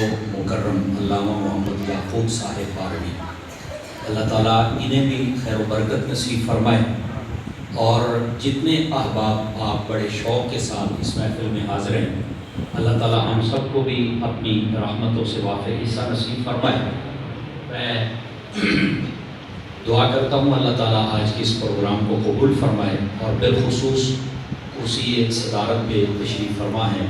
و مکرم علامہ محمد یعقوب صاحب باروی، اللہ تعالیٰ انہیں بھی خیر و برکت نصیب فرمائے، اور جتنے احباب آپ بڑے شوق کے ساتھ اس محفل میں حاضر ہیں، اللہ تعالیٰ ہم سب کو بھی اپنی رحمتوں سے وافر حصہ نصیب فرمائے۔ میں دعا کرتا ہوں اللہ تعالیٰ آج کے اس پروگرام کو قبول فرمائے، اور بالخصوص کرسی صدارت پہ تشریف فرما ہے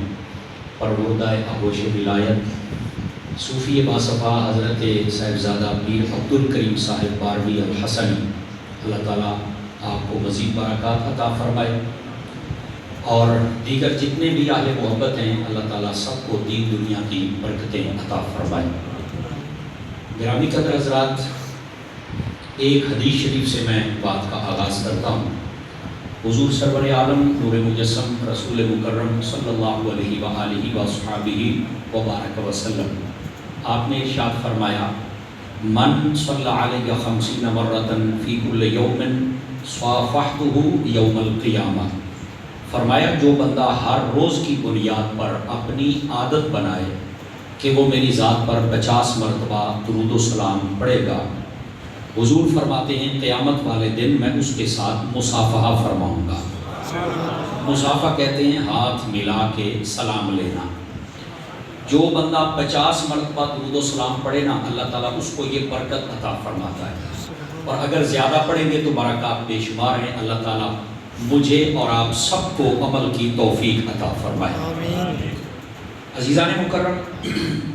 پروردہ آغوش ولایت صوفی باصفا حضرت صاحبزادہ پیر عبدالکریم صاحب باروی الحسنی، اللہ تعالیٰ آپ کو مزید برکات عطا فرمائے، اور دیگر جتنے بھی اہل محبت ہیں اللہ تعالیٰ سب کو دین دنیا کی برکتیں عطا فرمائے۔ گرامی قدر حضرات، ایک حدیث شریف سے میں بات کا آغاز کرتا ہوں۔ حضور سرور عالم نور مجسم رسول مکرم صلی اللہ علیہ وآلہ وصحبہ وبارک وسلم، آپ نے ارشاد فرمایا، من صلی علیہ 50 مرۃ فی کل یوم صافحتہ یوم القیامہ، فرمایا جو بندہ ہر روز کی بنیاد پر اپنی عادت بنائے کہ وہ میری ذات پر 50 مرتبہ درود و سلام پڑھے گا، حضور فرماتے ہیں قیامت والے دن میں اس کے ساتھ مصافحہ فرماؤں گا۔ مصافحہ کہتے ہیں ہاتھ ملا کے سلام لینا۔ جو بندہ 50 مرتبہ درود و سلام پڑھے نا، اللہ تعالیٰ اس کو یہ برکت عطا فرماتا ہے، اور اگر زیادہ پڑھیں گے تو برکات بے شمار ہیں۔ اللہ تعالیٰ مجھے اور آپ سب کو عمل کی توفیق عطا فرمائے۔ عزیزان مکرم،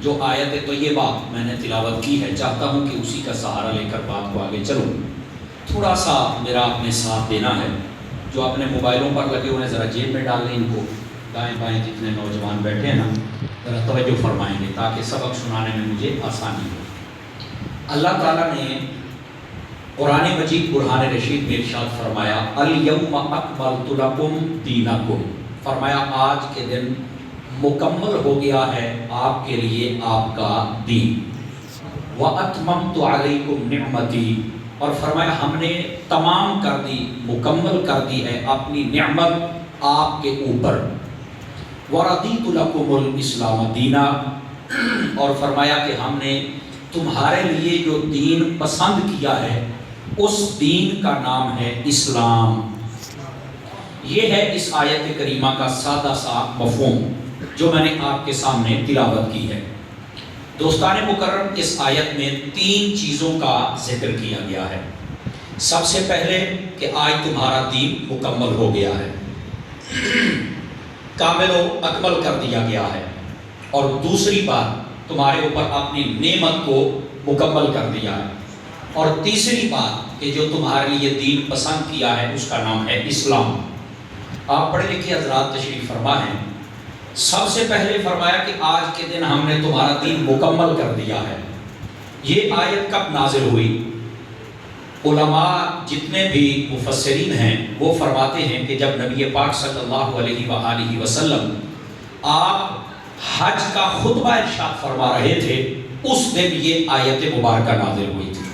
جو آیت طیبہ میں نے تلاوت کی ہے، چاہتا ہوں کہ اسی کا سہارا لے کر بات کو آگے چلوں۔ تھوڑا سا میرا اپنے ساتھ دینا ہے، جو اپنے موبائلوں پر لگے ہوئے ہیں ذرا جیب میں ڈال لیں، ان کو دائیں بائیں جتنے نوجوان بیٹھے ہیں نا ذرا توجہ فرمائیں گے تاکہ سبق سنانے میں مجھے آسانی ہو۔ اللہ تعالیٰ نے قرآن مجید برہان رشید میں ارشاد فرمایا، الیوم اکملت لکم دینکم، فرمایا آج کے دن مکمل ہو گیا ہے آپ کے لیے آپ کا دین، وَأَتْمَمْتُ عَلَيْكُمْ نِعْمَتِي، اور فرمایا ہم نے تمام کر دی، مکمل کر دی ہے اپنی نعمت آپ کے اوپر، وَرَضِيتُ لَكُمُ الْإِسْلَامَ دِينًا، اور فرمایا کہ ہم نے تمہارے لیے جو دین پسند کیا ہے اس دین کا نام ہے اسلام۔ یہ ہے اس آیت کریمہ کا سادہ سا مفہوم جو میں نے آپ کے سامنے تلاوت کی ہے۔ دوستان مکرم، اس آیت میں 3 چیزوں کا ذکر کیا گیا ہے۔ سب سے پہلے کہ آج تمہارا دین مکمل ہو گیا ہے، کامل و اکمل کر دیا گیا ہے، اور دوسری بات تمہارے اوپر اپنی نعمت کو مکمل کر دیا ہے، اور تیسری بات کہ جو تمہارے لیے دین پسند کیا ہے اس کا نام ہے اسلام۔ آپ پڑھے لکھے حضرات تشریف فرما ہیں، سب سے پہلے فرمایا کہ آج کے دن ہم نے تمہارا دین مکمل کر دیا ہے۔ یہ آیت کب نازل ہوئی؟ علماء جتنے بھی مفسرین ہیں وہ فرماتے ہیں کہ جب نبی پاک صلی اللہ علیہ وآلہ وسلم آپ حج کا خطبہ ارشاد فرما رہے تھے، اس دن یہ آیت مبارکہ نازل ہوئی تھی۔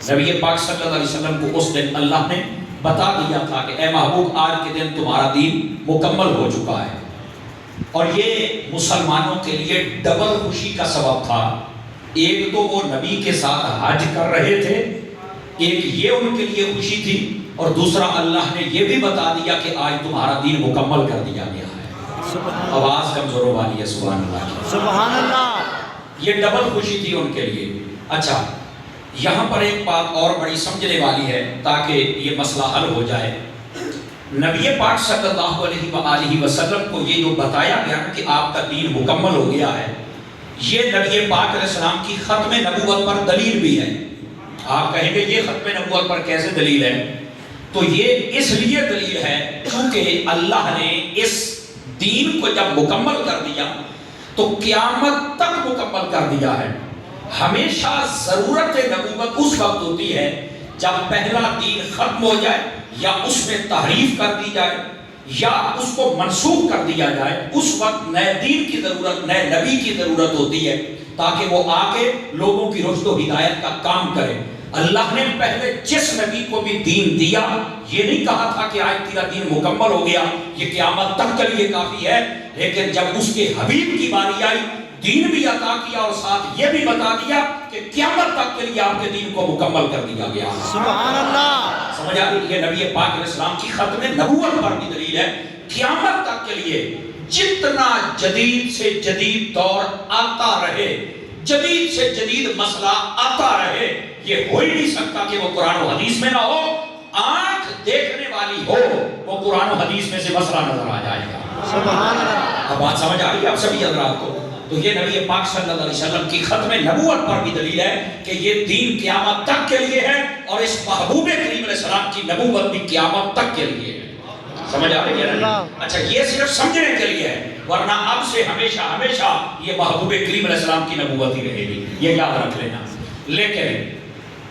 نبی پاک صلی اللہ علیہ وسلم کو اس دن اللہ نے بتا دیا تھا کہ اے محبوب آج کے دن تمہارا دین مکمل ہو چکا ہے، اور یہ مسلمانوں کے لیے ڈبل خوشی کا سبب تھا۔ ایک تو وہ نبی کے ساتھ حج کر رہے تھے، ایک یہ ان کے لیے خوشی تھی، اور دوسرا اللہ نے یہ بھی بتا دیا کہ آج تمہارا دین مکمل کر دیا گیا ہے۔ آواز کمزوروں والی ہے، سبحان اللہ، سبحان اللہ۔ یہ ڈبل خوشی تھی ان کے لیے۔ اچھا، یہاں پر ایک بات اور بڑی سمجھنے والی ہے تاکہ یہ مسئلہ حل ہو جائے۔ نبی پاک صلی اللہ علیہ وآلہ وسلم کو یہ جو بتایا گیا کہ آپ کا دین مکمل ہو گیا ہے، یہ نبی پاک علیہ السلام کی ختم نبوت پر دلیل بھی ہے۔ آپ کہیں گے یہ ختم نبوت پر کیسے دلیل ہے؟ تو یہ اس لیے دلیل ہے کیونکہ اللہ نے اس دین کو جب مکمل کر دیا تو قیامت تک مکمل کر دیا ہے۔ ہمیشہ ضرورت نبوت اس وقت ہوتی ہے جب پہلا دین ختم ہو جائے، یا اس میں تحریف کر دی جائے، یا اس کو منسوخ کر دیا جائے، اس وقت نئے دین کی ضرورت، نئے نبی کی ضرورت ہوتی ہے تاکہ وہ آ کے لوگوں کی رشد و ہدایت کا کام کرے۔ اللہ نے پہلے جس نبی کو بھی دین دیا یہ نہیں کہا تھا کہ آج تیرا دین مکمل ہو گیا، یہ قیامت تک کے لیے کافی ہے، لیکن جب اس کے حبیب کی باری آئی دین بھی عطا کیا اور ساتھ یہ بھی بتا دیا کہ قیامت تک کے لیے آپ کے دین کو مکمل کر دیا گیا. سبحان اللہ. سمجھ آ رہی ہے؟ نبی پاک علیہ السلام کی ختم نبوت پر بھی دلیل ہے. قیامت تک کے لیے جتنا جدید سے جدید دور آتا رہے، جدید سے جدید مسئلہ آتا رہے، یہ ہو ہی نہیں سکتا کہ وہ قرآن و حدیث میں نہ ہو. آنکھ دیکھنے والی ہو وہ قرآن و حدیث میں سے مسئلہ نظر آ جائے گا. سبحان اللہ. اب بات سمجھ آ رہی ہے آپ سبھی حضرات کو؟ تو یہ نبی پاک صلی اللہ علیہ وسلم کی ختم نبوت پر بھی دلیل ہے کہ یہ دین قیامت تک کے لیے ہے، اور اس محبوب کریم علیہ السلام کی نبوت بھی قیامت تک کے لیے ہے. سمجھ آ رہی ہے نا؟ اچھا، یہ صرف سمجھنے کے لیے ہے، ورنہ اب سے ہمیشہ ہمیشہ یہ محبوب کریم علیہ السلام کی نبوت ہی رہے گی، یہ یاد رکھ لینا. لیکن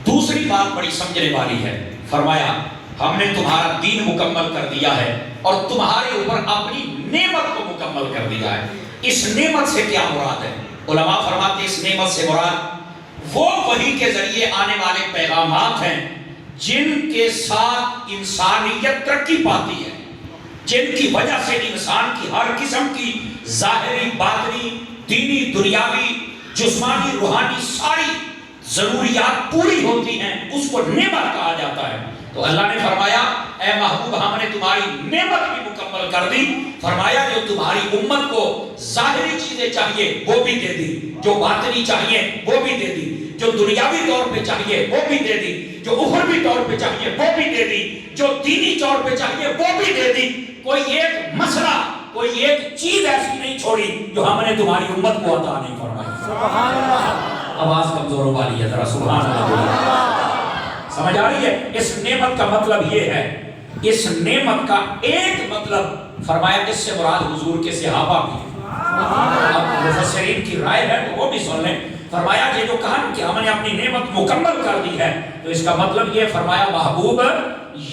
دوسری بات بڑی سمجھنے والی ہے. فرمایا ہم نے تمہارا دین مکمل کر دیا ہے اور تمہارے اوپر اپنی نعمت کو مکمل کر دیا ہے. اس نعمت سے کیا مراد ہے؟ علماء فرماتے ہیں اس نعمت سے مراد وہ وحی کے ذریعے آنے والے پیغامات ہیں جن کے ساتھ انسانیت ترقی پاتی ہے، جن کی وجہ سے انسان کی ہر قسم کی ظاہری، باطنی، دینی، دنیاوی، جسمانی، روحانی ساری ضروریات پوری ہوتی ہیں. اس کو نعمت کہا جاتا ہے. تو اللہ نے فرمایا اے محبوب ہم نے تمہاری نعمت بھی مکمل کر دی. فرمایا جو تمہاری امت کو ظاہری چیزیں چاہیے وہ بھی دے دی، جو باطنی چاہیے وہ بھی دے دی، جو دنیاوی طور پہ چاہیے وہ بھی دے دی، جو اخروی طور پہ چاہیے وہ بھی دے دی، جو دینی طور پہ چاہیے وہ بھی دے دی. کوئی ایک مسئلہ، کوئی ایک چیز ایسی نہیں چھوڑی جو ہم نے تمہاری امت کو عطا نہیں فرمائی. سبحان اللہ. آواز کمزوروں والی ہے، ذرا سبحان اللہ. سمجھ آ رہی ہے؟ اس نعمت کا مطلب یہ ہے، اس نعمت کا ایک مطلب فرمایا اس سے مراد حضور کے صحابہ بھی. اب مفسرین کی رائے ہے تو وہ بھی سن لیں. فرمایا یہ جو کہا کہ ہم نے اپنی نعمت مکمل کر دی ہے، تو اس کا مطلب یہ فرمایا محبوب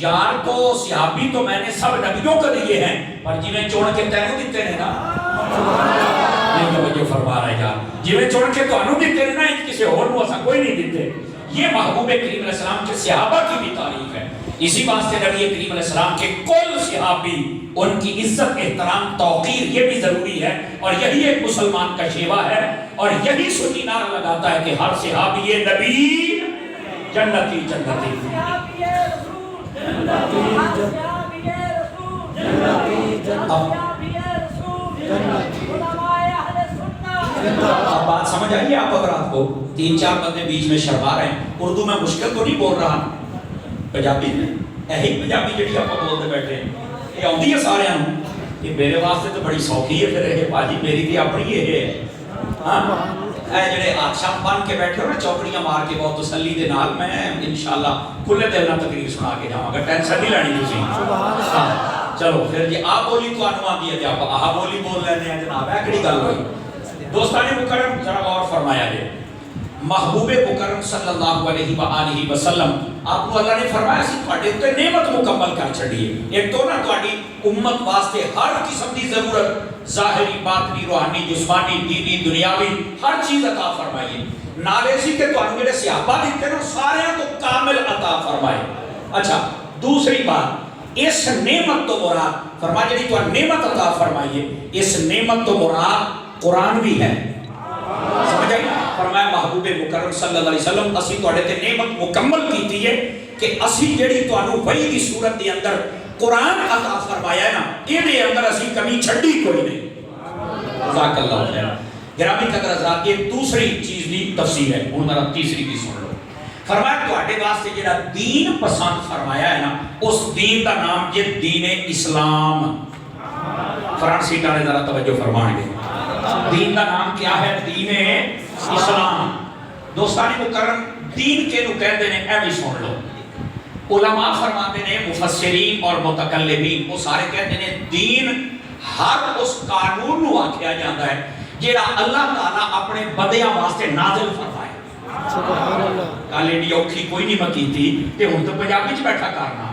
یار تو صحابی تو میں نے سب نبیوں کو دیے ہیں، پر جنہیں چوڑ کے تینوں دیتے ہیں نا، نہیں توجہ فرما رہا ہے یار، جنہیں چوڑ کے تو انہوں دیتے ہیں نا، ان کسی اور کو ایسا کوئی نہیں دیتے. یہ محبوب کریم علیہ السلام کے صحابہ کی بھی تعریف ہے. اسی واسطے نبی کریم علیہ السلام کے کل صحابی، ان کی عزت، احترام، توقیر یہ بھی ضروری ہے، اور یہی ایک مسلمان کا شیوا ہے، اور یہی سنی نعرہ لگاتا ہے کہ ہر صحابی نبی جنتی جنتی. اب بات سمجھ آئیے آپ حضرات کو؟ 3-4 بندے بیچ میں شرما رہے ہیں. اردو میں مشکل تو نہیں بول رہا، پنجابی میں یہی پنجابی جڑی آپ بولتے بیٹھے ہیں یہ آتی ہے سارے ہم. یہ میرے واسطے تو بڑی سوکھی ہے. پھر یہ باجی میری بھی اپنی یہ ہے. ہاں اے جڑے آشام بن کے بیٹھے ہو نا چوکڑیاں مار کے بہت تسلی دے نال، میں انشاءاللہ کھلے دل نال تقریر سنا کے جاواں گا، ٹینشن نہیں لینی تسی. چلو پھر جی آ بولی تو آنو آتی ہے تے آپ آ بولی بول لینے ہیں جناب. ہے کڑی گل ہوئی دوستان مکرم؟ ذرا غور فرمایا جائے. محبوب مکرم صلی اللہ علیہ وآلہ وسلم آپ کو اللہ نے فرمایا سی تھوڑے تے نعمت مکمل کر چھڑی ہے. ایک تو نا تھوڑی امت واسطے ہر قسم دی ضرورت، ظاہری، باطنی، روحانی، جسمانی، دینی، دنیاوی ہر چیز عطا فرمائی. نالے سی کہ تھوڑے میرے صحابہ دیتے نا سارے تو کامل عطا فرمائے. اچھا دوسری بات، اس نعمت تو مراد فرما جی تو نعمت عطا فرمائیے، اس نعمت تو مراد قرآن بھی ہے. سمجھ آئی؟ فرمایا محبوب مکرم صلی اللہ علیہ وسلم اسی تواڈے تے نعمت مکمل کیتی ہے کہ اسی جڑی تانوں وحی دی صورت دے اندر قرآن عطا فرمایا ہے نا، اے دے اندر اسی کمی چھڈی کوئی نہیں. جزاک اللہ خیر. گرامی قدر حضرات یہ دوسری چیز دی تفسیر ہے. ہن ذرا تیسری بھی سن لو. فرمایا تواڈے واسطے جڑا دین پسند فرمایا ہے نا، اس دین دا نام یہ دین اسلام. فرنٹ سیٹ والے ذرا توجہ فرمان گے. دین کا نام کیا ہے؟ دین اسلام. دوستانی مکرم دین کے نو کہتے ہیں اے بھی سن لو. علماء فرماتے ہیں، مفسرین اور متکلمین وہ سارے کہتے ہیں دین ہر اس قانون نو آکھیا جاتا ہے جیڑا اللہ تعالیٰ اپنے بندیاں واسطے نازل فرمائے. سبحان اللہ. کل ایڈی اوکھی کوئی نہیں مکی تھی تے ہن تو پنجابی چ بیٹھا کرنا.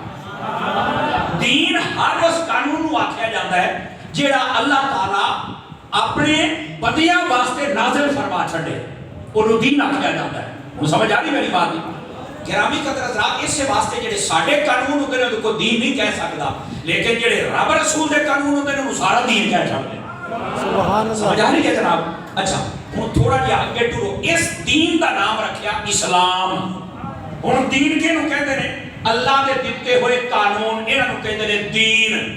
دین ہر اس قانون نو آکھیا جاتا ہے جیڑا اللہ تعالیٰ اپنے بندیاں واسطے نازل فرما چھڑے، انہوں دین آکھیا جاتا ہے. وہ سمجھ آ رہی میری بات نہیں؟ گرامی قدر حضرات اس سے واسطے جڑے ساڈے قانون ہوندے نے کو دین نہیں کہہ سکدا، لیکن جڑے رب رسول دے قانون ہوندے نے وہ سارا دین کہہ چھڑدے. سبحان اللہ. سمجھ آ رہی ہے جناب؟ اچھا ہوں تھوڑا جہا اگے ٹرو، اس دین دا نام رکھیا اسلام. ہوں دین کینوں کہندے نے؟ اللہ دے دتے ہوئے قانون انہاں نوں کہندے نے دین.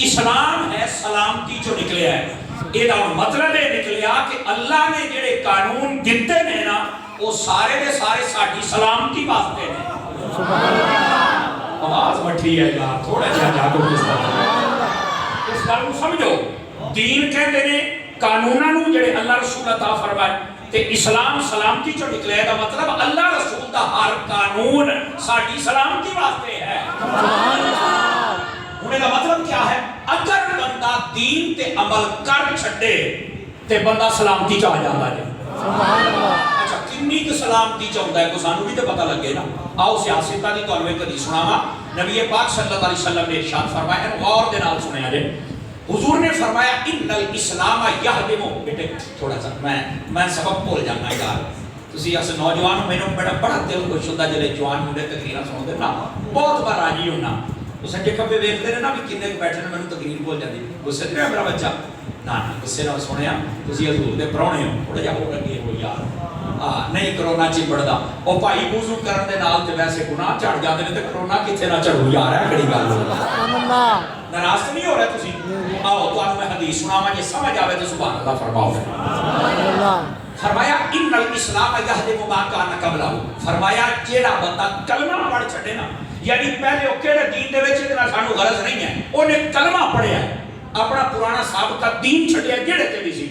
اسلام ہے سلامتی چوں نکلیا ہے. یہ مطلب یہ نکلیا کہ اللہ نے جڑے قانون دیتے نے نا وہ سارے دے سارے ساڈی سلامتی واسطے نے. آواز مٹھی ہے یار، تھوڑا جہا جاگو کس طرح اس گل نوں سمجھو. دین کہندے نے قانوناں نوں جڑے اللہ رسول عطا فرمائے تے اسلام سلامتی چوں نکلے دا مطلب اللہ رسول دا ہر قانون ساڈی سلامتی واسطے ہے. ہن دا مطلب کیا ہے؟ اگر بندہ دین تے عمل کر چھڈے تے بندہ سلامتی چ آ جاندا ہے. سبحان اللہ. اچھا کنی کہ سلامتی چ ہوندا ہے کو سانوں بھی تے پتہ لگے نا. آؤ سیاستاں دی تانوں ایک حدیث سناواں. نبی پاک صلی اللہ علیہ وسلم نے ارشاد فرمایا ہے، غور دے نال سنیا جے. حضور نے فرمایا ان الاسلام یہدم. بیٹے تھوڑا سا میں سبق بھول جانا یار. تسی اس نوجوان مینوں بڑا دل خوش ہوندا جے جوان منڈے تقریراں سنتے نا، بہت بار راضی ہونا. وہ سجے کھبے ویکھدے نے نا بھی کنے بیٹھے نے، مینوں تقریر بھول جاندی. غصے تے میرا بچہ نا غصے نال سنیا تسی حضور دے پرانے ہو، تھوڑا جہا ہو لگے ہو یار. نہیں کرونا چبڑدا او بھائی وضو کرن دے نال تے ویسے گناہ چڑھ جاندے نے تے کرونا کتھے نہ چڑھو یار. ہے کڑی گل سبحان اللہ. ناراض نہیں ہو رہے تسی؟ آؤ تو میں حدیث سناواں، جے سمجھ آوے تے سبحان اللہ فرماؤ. سبحان اللہ. فرمایا ان الاسلام یہدم ما کان قبلہ. فرمایا جیڑا بندہ کلمہ پڑھ چھڈے نا، یعنی پہلے او کیڑے دین دے وچ اتنا سانو غرض نہیں ہے، اونے کلمہ پڑھیا ہے، اپنا پرانا سابقہ دین چھڈیا جیڑے تے بھی سی،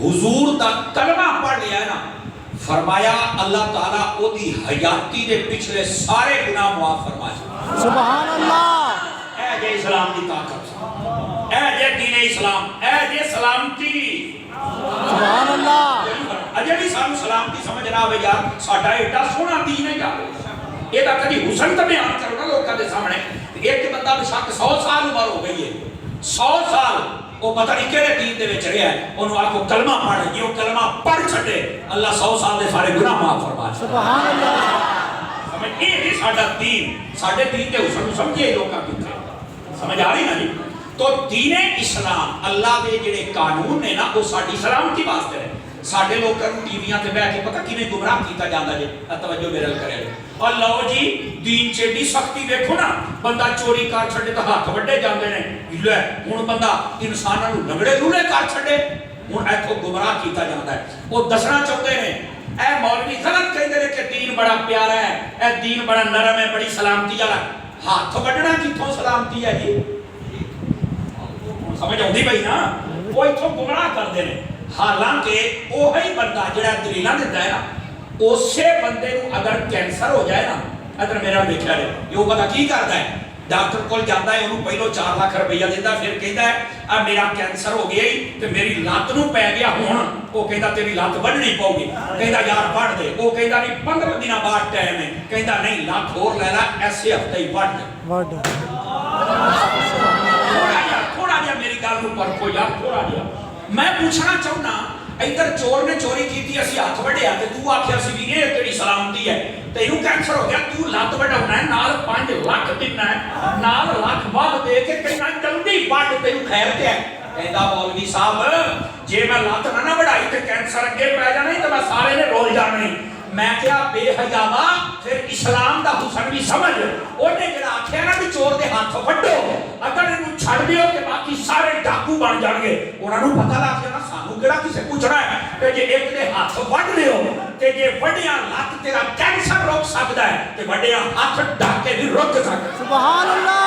حضور دا کلمہ پڑھ لیا ہے نا. فرمایا اللہ تعالیٰ او دی حیاتی دے پچھلے سارے گناہ معاف فرما چھڈے. سبحان اللہ. اے جے اسلام دی طاقت، اے جے دین اسلام، اے جے سلامتی. سبحان اللہ. اجے بھی سانو سلامتی سمجھ نہ آوے یار، ساڈا ایڈا سونا دین ہے یار. یہ دا کدی حسن تے بیان کرو نا لوکاں دے سامنے. ایک بندہ بے شک 100 سال عمر ہو گئی ہے، 100 سال وہ پتہ نہیں کہڑے دین دے وچ رہیا ہے، انہوں آکھو کلمہ پڑھ، یہ کلمہ پڑھ چھڈے اللہ 100 سال دے سارے گناہ معاف فرما. سبحان اللہ. سمجھ یہ ساڈا دین، ساڈے دین دے حسن سمجھے لوکاں کتھے سمجھ آ رہی نا جی. تو دین اسلام اللہ دے جڑے قانون نے نا وہ ساڈی سلامتی واسطے ہے. ساڈے لوکاں نوں ٹی ویاں تے بیٹھ کے پتہ کیویں گمراہ کیتا جاندا جے. توجہ میرے نال کرے. اور لو جی دین چ دی سختی دیکھو نا، بندہ چوری کر چھڈے تے ہاتھ وڈے جاندے نے. لے ہن بندہ انساناں نوں لنگڑے لولے کر چھڈے، ہن ایتھوں گمراہ کیتا جاندا ہے. وہ دسنا چاہتے ہیں اے مولوی غلط کہندے نے کہ دین بڑا پیارا ہے، اے دین بڑا نرم ہے، بڑی سلامتی والا. ہاتھ وڈنا کتھوں سلامتی ہے جی؟ سمجھ آؤندی پئی نا؟ وہ ایتھوں گمراہ کردے نے. حالانکہ وہی بندہ جڑا دلیلاں دیندا ہے نا، اسی بندے نوں اگر کینسر ہو جائے نا، اگر میرا دیکھا ہے یہ پتہ کی کردا ہے؟ ڈاکٹر کول جاندا ہے، انہوں پہلو 4 لاکھ روپیہ دیندا، پھر کہندا ہے اب میرا کینسر ہو گیا ہی تے میری لت نوں پی گیا، ہن وہ کہندا تیری لت وڈنی پاؤ گی. کہندا یار وڈ دے. وہ کہندا نہیں 15 دن بعد ٹائم ہے. کہندا نہیں لت ہور لے لا، ایسے ہفتے ہی وڈ دے. تھوڑا جہا میری گل نوں پرکھو یار، تھوڑا جہا. میں پوچھنا چاہنا ادھر چور نے چوری کی، اسی ہاتھ وڈیا تے تو آکھیا سی بھی یہ تیری سلامتی ہے، تینوں کینسر ہو گیا، تو لت وڈاونا ہے، نال 5 لاکھ دینا ہے، نال لاکھ بعد دے کے کہنا جلدی وڈ، تینوں خیر تے ہے. کہندا مولوی صاحب جے میں لت نہ وڈائی تے کینسر اگے پی جانا تے میں سارے نے رول جانا ہی. میں کیا بے حیاوا، پھر اسلام دا حسن بھی سمجھ. اونے جڑا آکھیا نا بھی چور دے ہاتھ وڈو، اگر اینوں چھڈ دیو کہ باقی سارے ڈاکو بن جان گے. انہاں نوں پتہ لگ گیا نا سانوں کیڑا کسے پوچھنا ہے کہ جے ایک دے ہاتھ وڈ لیو تے جے وڈیاں لت تیرا کینسر روک سکدا ہے تے وڈیاں ہاتھ ڈاکے بھی روک سکدا. سبحان اللہ.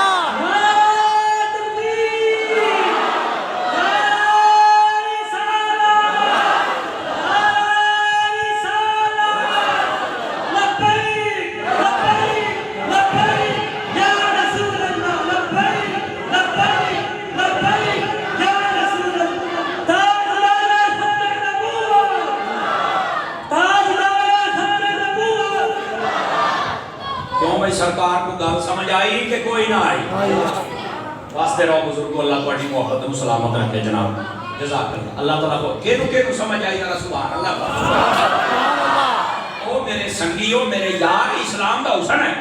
سرکار کو گل سمجھ آئی کہ کوئی نہ آئی؟ واسطے رہو بزرگو، اللہ کو اٹھی محبت کو سلامت رکھے جناب. جزاک اللہ. اللہ تعالیٰ کو کینو سمجھ آئی ذرا سبحان اللہ. او میرے سنگیو، میرے یار، اسلام دا حسن ہے.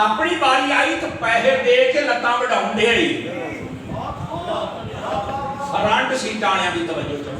اپنی باری آئی تو پیسے دے کے لتاں وڈاؤن دے آئی. فرنٹ سیٹ آنیاں دی توجہ چاہیے.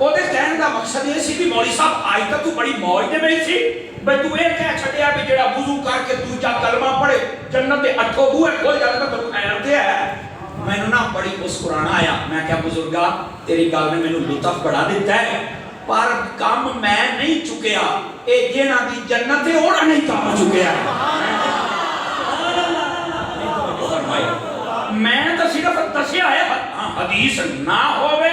ਉਹਦੇ ਕਹਿਣ ਦਾ ਮਕਸਦ ਇਹ ਸੀ ਵੀ ਮੌਲੀ ਸਾਹਿਬ ਅੱਜ ਤੱਕ ਤੂੰ ਬੜੀ ਮੌਜ ਦੇ ਵਿੱਚ ਸੀ ਬਈ ਤੂੰ ਇਹ ਕਹਿ ਛੱਡਿਆ ਵੀ ਜਿਹੜਾ ਵੁਜ਼ੂ ਕਰਕੇ ਦੂਜਾ ਕਲਮਾ ਪੜੇ ਜੰਨਤ ਦੇ 8 ਬੂਹੇ ਖੋਲ ਜਾਂਦੇ ਤਾਂ ਤੈਨੂੰ ਖੈਰ ਤੇ ਹੈ ਮੈਨੂੰ ਨਾ ਬੜੀ ਮੁਸਕਰਾਣਾ ਆਇਆ ਮੈਂ ਕਿਹਾ ਬਜ਼ੁਰਗਾ ਤੇਰੀ ਗੱਲ ਨੇ ਮੈਨੂੰ ਲੁਤਫ ਬੜਾ ਦਿੱਤਾ ਹੈ ਪਰ ਕੰਮ ਮੈਂ ਨਹੀਂ ਚੁੱਕਿਆ ਇਹ ਜਿਹਨਾਂ ਦੀ ਜੰਨਤ ਹੈ ਉਹਨਾਂ ਨੇ ਕੰਮ ਚੁੱਕਿਆ ਮੈਂ ਤਾਂ ਸਿਰਫ ਦੱਸਿਆ ਹੈ ਹਦੀਸ ਨਾ ਹੋਵੇ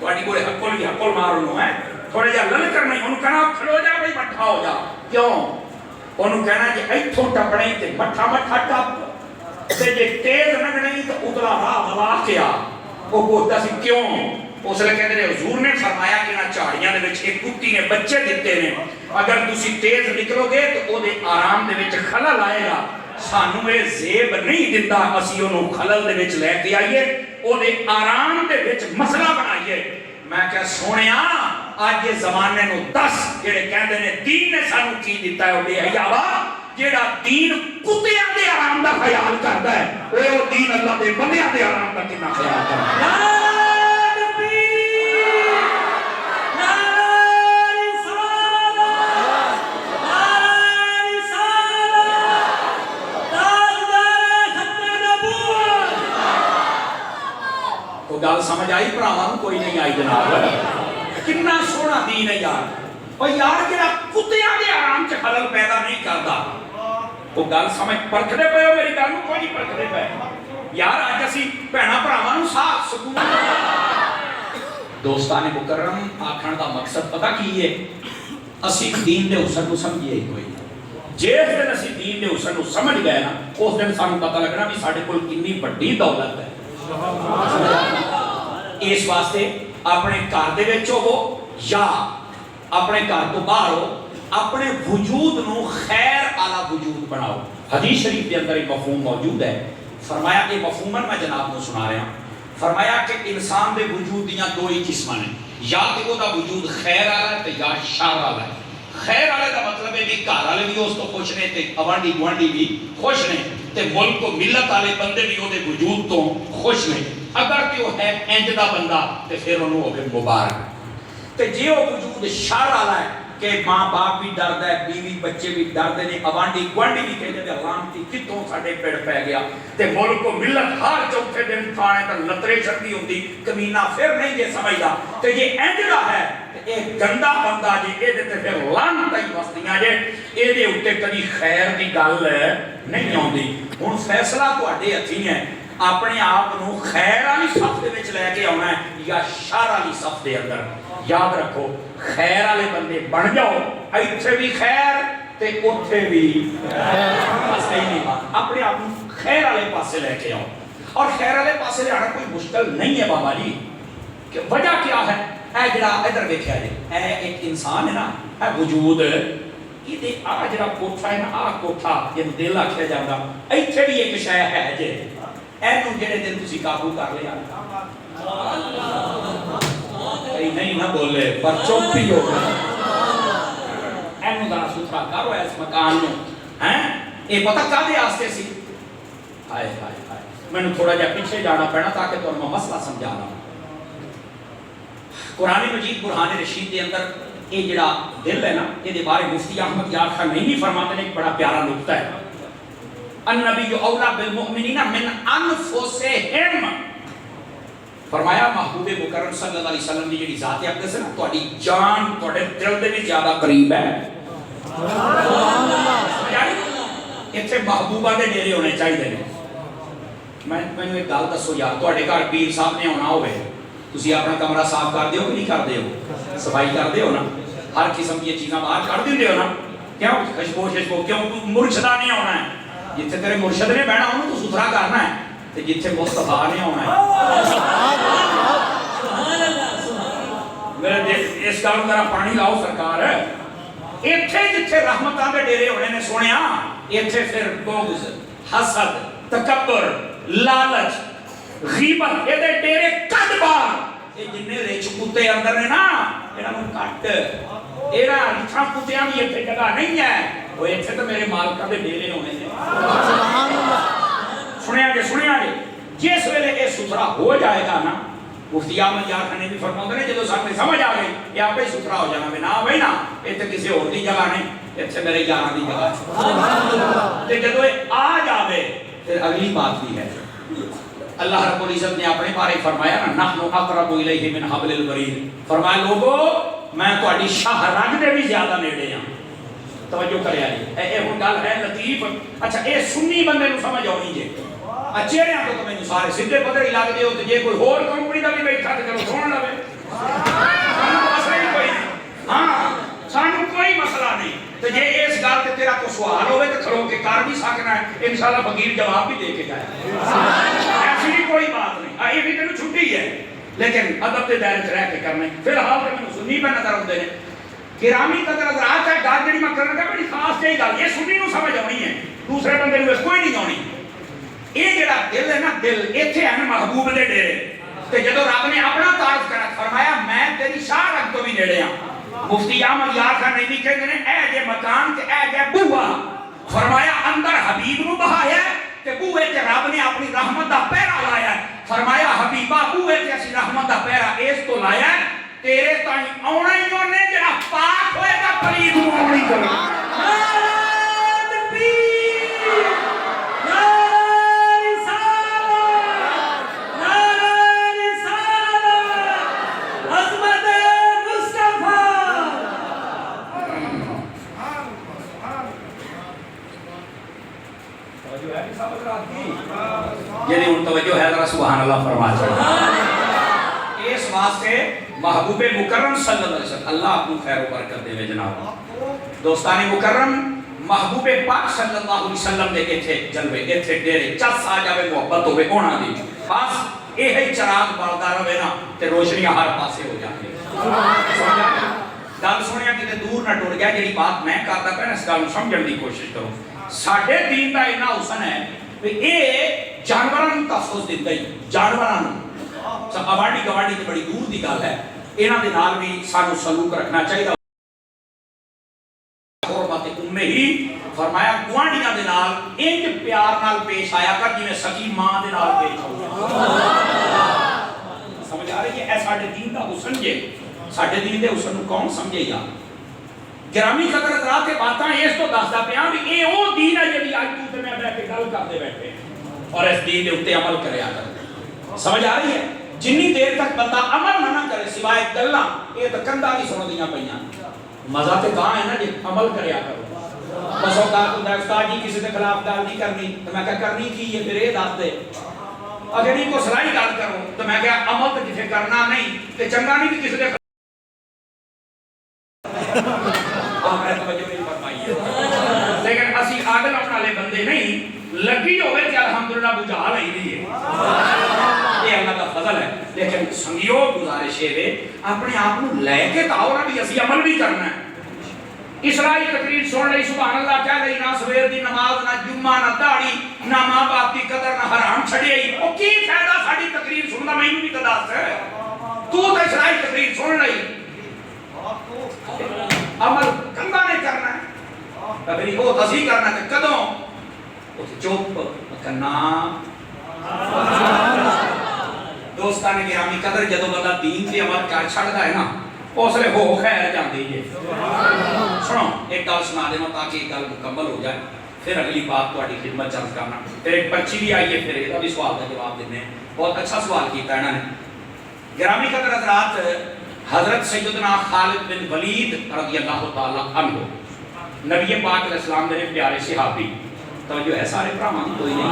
ਤੁਹਾਡੀ ਕੋਲੇ ਹੱਕਲ ਮਾਰ ਲਓ ਹੈ ਥੋੜਾ ਜਿਹਾ ਲਲ ਕਰਨਾ ਹੀ ਉਹਨੂੰ ਕਹਣਾ ਖੜੋ ਜਾ ਬਈ ਮੱਠਾ ਹੋ ਜਾ ਕਿਉਂ ਉਹਨੂੰ ਕਹਿਣਾ ਕਿ ਇੱਥੋਂ ਟੱਪਣਾ ਹੀ ਤੇ ਮੱਠਾ ਟੱਪ تے جے تیز لنگنی تو اتلا راہ بلا کے آ وہ پوچھتا سی کیوں اس لئے کہتے ہیں حضور نے فرمایا کہ نہ چاڑیاں دے وچ ایک کتی نے بچے دیتے ہیں اگر تسی تیز نکلو گے تو وہ دے آرام دے وچ خلل آئے گا سانو اے زیب نہیں دیتا اسی انہوں خلل دے وچ لے کے آئیے وہ دے آرام دے وچ مسئلہ بنائیے میں کہا سونیا آج یہ زمانے نو 10 جڑے کہندے نے دین نے سانو کی دیتا ہے وہ بے حیاوا جڑا دین کتیاں دے آرام دا خیال کرتا ہے وہ دین اللہ دے بندیاں دے آرام دا کتنا خیال کرتا ہے گل سمجھ آئی بھراواں کوئی نہیں آئی جناب کتنا سونا دین ہے یار اور یار جڑا کتیاں دے آرام چ خلل پیدا نہیں کرتا وہ گل سمجھ پرکھدے پے ہو میری گل نوں کوئی نہیں پرکھدے پے یار اج اسی بھੈਣਾਂ بھراواں نوں صاف سکون دوستان مکرم آکھن دا مقصد پتہ کی ہے اسی دین دے حسن نوں سمجھیے کوئی جس دن اسی دین دے حسن نوں سمجھ گئے نا اس دن سانوں پتہ لگنا بھی ساڈے کول کتنی بڑی دولت ہے اس واسطے اپنے گھر دے وچ ہو یا اپنے گھر تو باہر ہو اپنے وجود نو خیر والا وجود بناؤ حدیث شریف کے اندر ایک مفہوم موجود ہے فرمایا کہ مفہوماً میں جناب کو سنا رہا ہوں فرمایا کہ انسان دے وجود دیاں دو ہی قسماں ہیں یا تے او دا وجود خیر والا ہے تے یا شر والا ہے خیر والے دا مطلب ہے کہ گھر والے بھی اس تو خوش نے تے گوانڈی گوانڈی بھی خوش نے تے ملک کو ملت والے بندے بھی اودے وجود تو خوش نے اگر کہ وہ ہے انج دا بندہ تے پھر انہوں ہوگے مبارک تے جے وہ وجود شر والا ہے کہ ماں باپ بھی ڈردا ہے بیوی بچے بھی ڈردے نے گوانڈی گوانڈی بھی کہتے ہیں لانتی کتوں ساڈے پیڑ پہ گیا تے ملک کو ملت ہر چوتھے دن تھانے تے لترے چڑھتی ہوندی کمینہ پھر نہیں یہ سمجھدا تے یہ انج دا ہے ایک گندا بندہ جی اے دے تے پھر لعنت ہی وسدیاں جے اے دے اوتے کبھی خیر دی گل نہیں آندی ہن فیصلہ تہاڈے ہتھی ہے اپنے آپ نو خیر والی صف دے وچ لے کے آنا ہے یا شر والی صف دے اندر یاد رکھو خیر والے بندے بن جاؤ ایتھے بھی خیر تے اوتھے بھی بس نہیں بات اپنے آپ نو خیر والے پاسے لے کے آؤ اور خیر والے پاسے لے آنا کوئی مشکل نہیں ہے بابا جی کہ وجہ کیا ہے اے جڑا ادھر ویکھیا جی اے ایک انسان ہے نا اے وجود یہ آ جڑا کوٹھا ہے نا آ کوٹھا جن دل آکھیا جاندا ایتھے بھی ایک شے ہے جے اینو جڑے دن تسی قابو کر لیا نہیں نہ بولے پر چپ ہی ہو گئے اینو ذرا ستھرا کرو اس مکان نو ہیں اے پتہ کدے واسطے سی ہائے ہائے ہائے مینوں تھوڑا جہا پیچھے جانا پینا تاکہ تمہیں میں مسئلہ سمجھا رہا ہوں قرآن مجید برہان رشید کے اندر یہ جڑا دل ہے نا یہ بارے مفتی احمد یار خان نہیں فرماتے ہیں ایک بڑا پیارا نقطہ ہے النبی اولا بالمؤمنین من انفسہم فرمایا محبوب مکرم صلی اللہ علیہ وسلم کی جڑی ذات اقدس ہے نا تہاڈی جان تہاڈے دل دے وچ زیادہ قریب ہے سبحان اللہ ایتھے محبوبہ دے ڈیرے ہونے چاہیے میں ایک گل دسو یار تہاڈے گھر پیر صاحب نے آنا ہوئے تسی اپنا کمرہ صاف کر دیو کہ نہیں کر دیو صفائی کر دیو نا ہر قسم کی چیزاں باہر کر دیندے ہو نا کیوں خوشبو ششبو کیوں مرشدہ نہیں ہونا ہے جتھے تیرے مرشد نے بہنا انہوں تو ستھرا کرنا ہے تے جتھے مصطفیٰ نے ہونا ہے میرے اس کام ذرا پانی لاؤ سرکار ایتھے جتھے رحمتاں دے ڈیرے ہونے نے سونیا ایتھے پھر بغض حسد تکبر لالچ غیبت یہ دے ڈیرے کٹ بار یہ جننے ریچ کتے اندر نے نا اینا من کٹ اینا ریچھا کتیاں بھی ایتھے جگہ نہیں ہے وہ ایتھے تو میرے مالکہ دے ڈیرے ہونے نے سبحان اللہ سنیا جے جس ویلے یہ ستھرا ہو جائے گا نا مفتی احمد یار خان نے بھی فرماتے ہیں جدو سامنے سمجھ آ گئی یہ آپ ہی ستھرا ہو جانا میں نہ بھائی نا ایتھے کسی اور دی جگہ نہیں ایتھے میرے یاراں دی جگہ تے جدو آ جاوے پھر اگلی بات بھی ہے اللہ رب العزت نے اپنے بارے فرمایا نا نحن اقرب الیہ من حبل الورید فرمایا لوگو میں تہاڈی شاہ رگ دے بھی زیادہ نیڑے ہاں توجہ کریا جی اے ہن گل ہے لطیف اچھا اے سنی بندے نوں سمجھ آونی جے چہرے تو مینوں سارے سیدھے پتہ ہی لگ دے تے جے کوئی ہور کمپنی دا بھی بیٹھا تے چلو سن لوے سانوں مسئلہ ہی کوئی نہیں ہاں سانوں کوئی مسئلہ نہیں تو جے اس گل تے تیرا کوئی سوال ہوے تے کھلو کے کر بھی سکنا ہے انشاءاللہ فقیر جواب بھی دے کے جائے ایسی بھی کوئی بات نہیں یہ بھی تینوں چھٹی ہے لیکن ادب کے دائرے چ رہ کے کرنے فی الحال تے مینوں سنی پہ نظر آتے ہیں گرامی قدر حضرات ہے گل جڑی میں کرنا بڑی خاص جہی گل یہ سنی نو سمجھ آنی ہے دوسرے بندے نو کوئی نہیں آنی یہ جڑا دل ہے نا دل ایتھے ہے نا محبوب دے ڈیرے تے جدو رب نے اپنا تعارف کرا فرمایا میں تیری شاہ رگ تو بھی نیڑے ہاں مفتی احمد یار خان نہیں کہتے ہیں اے جے مکان تے اے جے بوا فرمایا اندر حبیب نو بہایا تے بوئے تے رب نے اپنی رحمت دا پیرا لایا فرمایا حبیبہ بوئے تے اسی رحمت دا پیرا اس تو لایا تیرے تائیں آنا ہی ہونے جڑا پاک ہوئے گا پلید نو آنی کرے یعنی ان توجہ ہے ذرا سبحان اللہ فرما چاہیے اس واسطے محبوب مکرم صلی اللہ علیہ وسلم اللہ اپنی خیر و برکت دے جناب دوستان مکرم محبوب پاک صلی اللہ علیہ وسلم دے ایتھے جلوے ایتھے ڈیرے چس آ جاوے محبت ہوے ہونا دی بس یہ چراغ بلدا رہے نا تے روشنیاں ہر پاسے ہو جاندی گل سنیا کتے دور نہ ٹر گیا جڑی بات میں کردا پیا اس گل سمجھن دی کوشش کرو ساڈے دین دا اتنا حسن ہے کہ یہ جانوراں نوں تحفظ دیندا ہی جانوراں نوں آبادی گواڈی تے بڑی دور دی گل ہے انہاں دے نال بھی سانو سلوک رکھنا چاہیے حرمت امہ ہی فرمایا گوانڈیاں دے نال انج پیار نال پیش آیا کر جویں سکی ماں دے نال پیش ہو سمجھ آ رہی ہے اے ساڈے دین دا حسن جے ساڈے دین دے حسن نوں کون سمجھے گا گرامی قدر حضرات کے باتاں اس تو دسدا پیاں بھی اے او دین ہے جڑی اج تو میں بیٹھ کے گل کردے بیٹھے اور اس دین دے اوتے عمل کریا کر سمجھ آ رہی ہے جنی دیر تک بندہ عمل نہ کرے سوائے گلاں اے تے کندا نہیں سندیاں پیاں مزہ تے کہاں ہے نا جے عمل کریا کرو بس اوقات ہوندا استاد جی کسی دے خلاف گل نہیں کرنی تے میں کہا کرنی کی ہے پھر اے دس دے اگر نہیں کو صلاحی گل کرو تو میں کہا عمل تے کسے کرنا نہیں تے چنگا نہیں کہ کسی دے لیکن اسی آگ لاؤن والے بندے نہیں لگی ہوئے کہ الحمدللہ بجھا لئی دی ہے یہ اللہ کا فضل ہے لیکن سنگیو گزارش ہے اپنے آپ کو لے کے تاؤ نہ بھی اسی عمل بھی کرنا ہے اسرائی تقریر سن لئی سبحان اللہ کہہ لئی نہ سویر دی نماز نہ جمعہ نہ داڑھی نہ ماں باپ کی قدر نہ حرام چھڑی او کی فائدہ ساڈی تقریر سننا میں بھی تو دس ہے تو اسرائی تقریر سن لئی عمل کندا نہیں کرنا ہے ابھی وہ تسی کرنا ہے کدوں چوپ کرنا دوستان گرامی قدر جدو بندہ دین تے عمل کر چھڑدا ہے نا اس لیے ہو خیر جاندی ہے سنو ایک گل سنا دینا تاکہ ایک گل مکمل ہو جائے پھر اگلی بات تہاڈی خدمت چرچ کرنا پھر ایک پرچی بھی آئی ہے پھر یہ بھی سوال کا جواب دینے بہت اچھا سوال کیتا انہوں نے گرامی قدر حضرات حضرت سیدنا خالد بن ولید رضی اللہ تعالی عنہ نبی پاک علیہ السلام دے پیارے صحابی توجہ ہے سارے بھراواں دی کوئی نہیں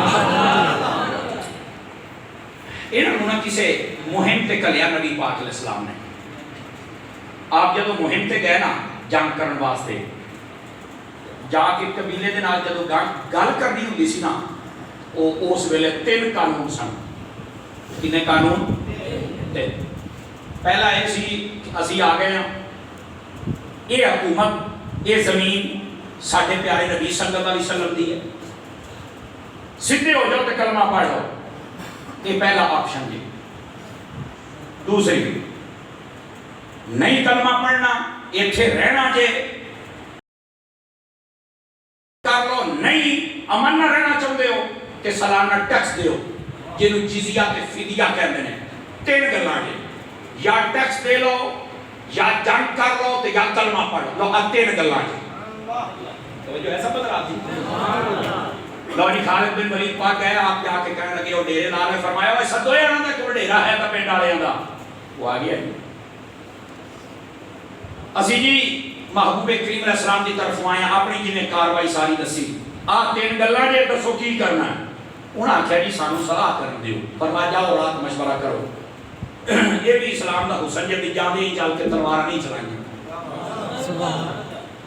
انہوں نے کسے مہم تے کلیا نبی پاک علیہ السلام نے آپ جدو مہم تے گئے نا جنگ کرن واسطے جا کے قبیلے دے نال جدو گل کرنی ہوندی سی نا اس ویلے 3 قانون سن کنے قانون پہلا یہ سی اسی آ گئے ہیں یہ حکومت یہ زمین ساڈے پیارے نبی صلی اللہ علیہ وسلم دی ہے سیدھے ہو جاؤ تے کلمہ پڑھ لو یہ پہلا آپشن جی دوسری نہیں کلمہ پڑھنا ایتھے رہنا جے کر لو نہیں امن نہ رہنا چاہتے ہو کہ سالانہ ٹیکس دیو جنہوں جزیہ تے فدیہ کہتے ہیں 3 گلاں جے یا ٹیکس دے لو یا جنگ کر لو تے یا کلمہ پڑھ لو 3 گلاں جے توجہ ایسا پتہ آتی لو جی خالد بن ولید پاک گئے آپ جا کے کہنے لگے وہ ڈیرے لال نے فرمایا وہ سدو یا نہ کہ وہ ڈیرا ہے تا پنڈ والے دا وہ آ گیا اسی جی محبوب کریم علیہ السلام کی طرف آئے اپنی جی نے کاروائی ساری دسی آ 3 گلاں جے دسو کی کرنا ہے انہاں آخیا جی سانو صلاح کر دیو فرمایا جاؤ رات مشورہ کرو یہ بھی اسلام دا حسن جے جاندے ہی چل کے تلوار نہیں چلائیں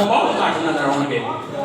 ਉਹ ਬਹੁਤ ਘੱਟ ਨਜ਼ਰ ਆਉਣਗੇ